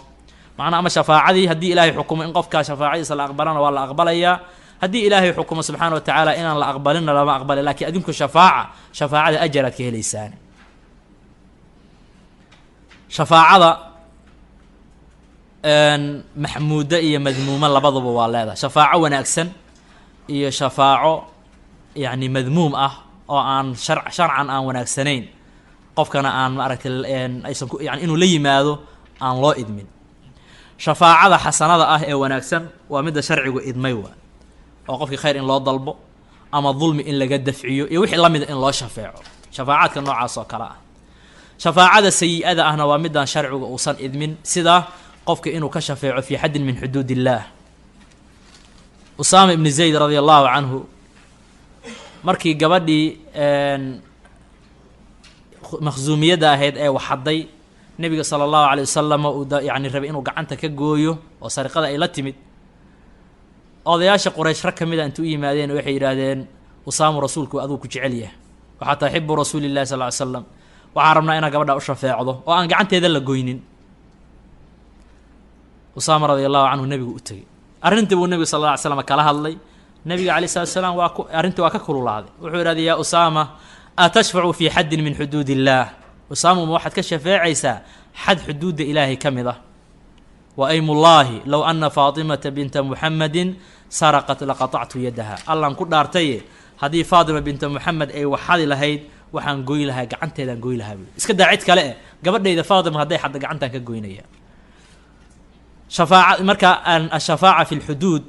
Speaker 2: macnaa ama shafaacadii haddii ilaahay xukumo in qofkaa shafaacadiisa la aqbalana waa la aqbalayaa haddii ilaahay xukumo subxaana wa tacaala inaan la aqbalinna lama aqbalay lakiin adinku shafaacada ajaraad ka helaysaan shafaacada maxmuuda iyo madmuuma labaduba waa leedahay shafaaco wanaagsan iyo shafaaco yacni madmuum ah oo aan sharcan aan wanaagsanayn qofkana aan maaragtay aysan yani inuu la yimaado aan loo idmin shafaacada xasanada ah ee wanaagsan waa midda sharcigu idmay waa oo qofkii khayr in loo dalbo ama dulmi in laga dafciyo iyo wixii la mida in loo shafeeco shafaacaadka noocaas oo kale ah shafaacada sayi-ada ahna waa midaan sharcigu uusan idmin sida qofka inuu ka shafeeco fii xaddin min xuduud illaah usaama ibni zayd radia allahu canhu markii gabadhii makhsuumiyadda ahayd ee waxadday nebiga sala allahu alay wasalam uu yani rabay inuu gacanta ka gooyo oo sariqada ay la timid odayaasha quraysh rag ka mid a inta u yimaadeen waxay yidhaahdeen usaamu rasuulku aduu ku jecel yahay waxaa taxibu rasuuli llahi sal ly slam waxaan rabnaa inaad gabadha u shafeecdo oo aan gacanteeda la goynin usaama radia allahu canhu nebigu u tegey arrintii buu nebiga sal alla ly slam kala hadlay nebiga alayh salatu salaam arrintii waa ka kululaaday wuxuu idhahday yaa usaama atashfacu fii xaddin min xuduud illaah usaama ma waxaad ka shafeecaysaa xad xuduudda ilaahay ka mid ah wa aymullaahi low ana faatimata binta muxamadin saraqat laqatactu yadaha allaan ku dhaartaye haddii faatima binta muxamed ay waxadi lahayd waxaan goy lahaa gacanteedaan goy lahaa buui iska daa cid kale eh gabadhayda faatima hadday xadda gacantaan ka goynaya shafaaca marka ashafaaca fi lxuduud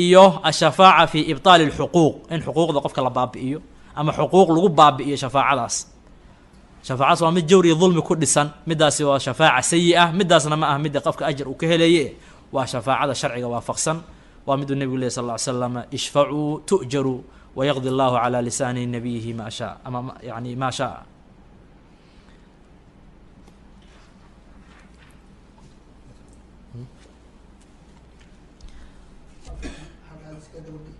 Speaker 2: iyo ashafaaca fi ibtaali lxuquuq in xuquuqda qofka la baabi'iyo ama xuquuq lagu baabi'iyo shafaacadaas shafaacadaas waa mid jawri iyo dulmi ku dhisan middaasi waa shafaaca sayi ah middaasna ma ah midda qofka ajar uu ka helaye waa shafaacada sharciga waafaqsan waa miduu nebigu leh sal ll ly slam ishfacuu tu'jaruu wayaqdi allahu calaa lisaani nabiyihi maa shaa ama yani maa shaa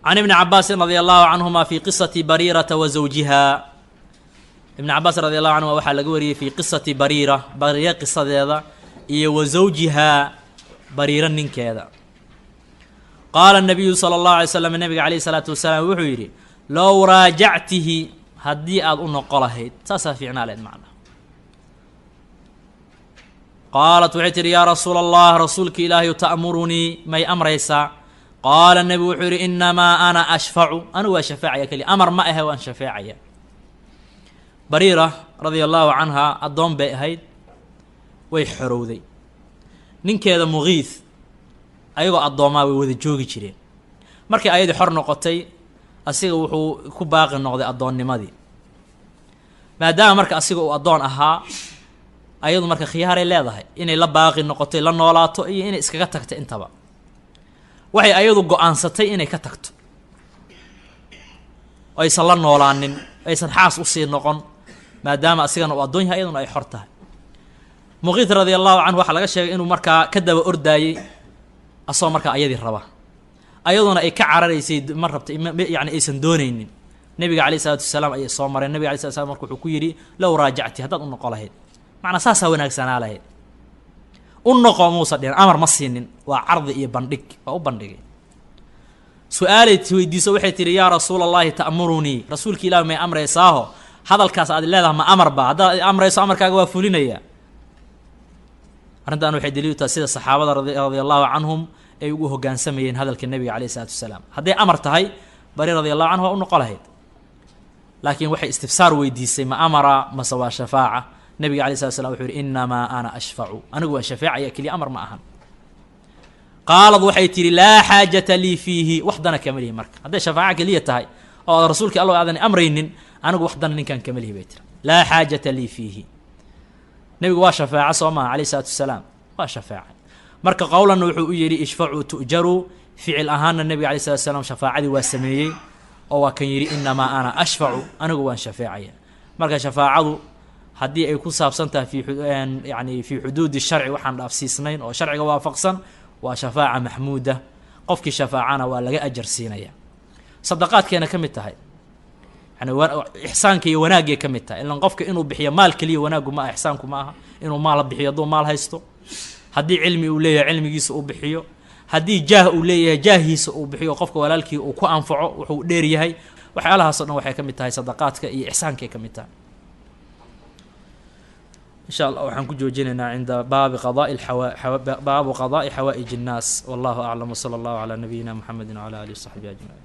Speaker 2: can ibni cabaasin radia allahu canhuma fi qisati bariirata wa zawjiha ibni cabaas radi allahu canhuma waxaa laga wariyey fi qisati bariira qisadeeda iyo wa zawjihaa bariiro ninkeeda qaala nabiyu sala allahu alay slam nabiga calayhi salaatu wasalaam wuxuu yidhi low raajactihi haddii aada u noqo lahayd saasaa fiicnaa leed macna qaalat waxay tihi yaa rasuula allah rasuulka ilaahayu ta'murunii may amraysaa qaala nebigu wuxuu yidhi inamaa ana ashfacu anigu waa shafaacaya keliya amar ma ahe waan shafeecaya bariira radia allahu canha addoon bay ahayd way xorowday ninkeeda mugiis ayagoo addoomaa way wada joogi jireen markii ayadii xor noqotay asiga wuxuu ku baaqi noqday addoonnimadii maadaama marka asiga uu addoon ahaa ayadu marka khiyaaray leedahay inay la baaqi noqotay la noolaato iyo inay iskaga tagto intaba waxay ayadu go-aansatay inay ka tagto aysan la noolaanin aysan xaas usii noqon maadaama asigana uu addoon yahay ayaduna ay xor tahay muqiit radia allahu canhu waxaa laga sheegay inuu markaa ka daba ordaayey asagoo markaa ayadii raba ayaduna ay ka cararaysay ma rabta yani aysan doonaynin nebiga calayh isalaatu wasalaam ayay soo mareen nebiga alay slat slam marka wuxuu ku yidhi low raajacti haddaad u noqo lahayd macnaa saasaa wanaagsanaa lahayd u noqo muusa dhihin amar ma siinin waa cardi iyo bandhig waa u bandhigay su-aalay weydiiso waxay tihi yaa rasuula allahi ta'murunii rasuulka ilaah may amraysaaho hadalkaas aad leedaha ma amar ba haddaad amrayso amarkaaga waa fulinaya arrintan waxay daliil u tahay sida saxaabada radia allahu canhum ay ugu hoggaansamayeen hadalka nebiga calayh isalaatu wasalaam hadday amar tahay bari radia allahu canhu waa u noqo lahayd laakiin waxay istifsaar weydiisay ma amara mase waa shafaaca nebiga alay slat slam wuxuu yihi inamaa ana ashfacu anigu waan shafeecaya keliya amar ma ahan qaalad waxay tihi laa xaajata lii fiihi wax dana kama lihi marka hadday shafaaca keliya tahay oo rasuulka alla aadan amraynin anigu wax dana ninkaan kama lihi bay tiri laa xaajata lii fiihi nebigu waa shafaaca soo maha calayh isalaatu wasalaam waa shafaaca marka qowlanna wuxuu u yidhi ishfacuu tu'jaruu ficil ahaanna nebiga alay salatu wasalaam shafaacadii waa sameeyey oo waa kan yidhi inamaa ana ashfacu anigu waan shafeecaya marka shafaacadu haddii ay ku saabsan tahay yani fii xuduudi sharci waxaan dhaafsiisnayn oo sharciga waafaqsan waa shafaaca maxmuuda qofkii shafaacana waa laga ajar siinaya sadaqaadkeena ka mid tahay yani ixsaanka iyo wanaagay ka mid tahay ilan qofka inuu bixiyo maal keliya wanaaggu ma aha ixsaanku ma aha inuu maal bixiyo hadduu maal haysto haddii cilmi uu leeyahay cilmigiisa uu bixiyo haddii jaah uu leeyahay jaahiisa uu bixiyo qofka walaalkii uu ku anfaco wuxuu dheer yahay waxyaalahaas o dhan waxay ka mid tahay sadaqaadka iyo ixsaankay ka mid tahay إن شاء الله وحنكون جوجيننا عند باب قضاء حوائج الناس والله أعلم وصلى الله على نبينا محمد وعلى آله وصحبه أجمعين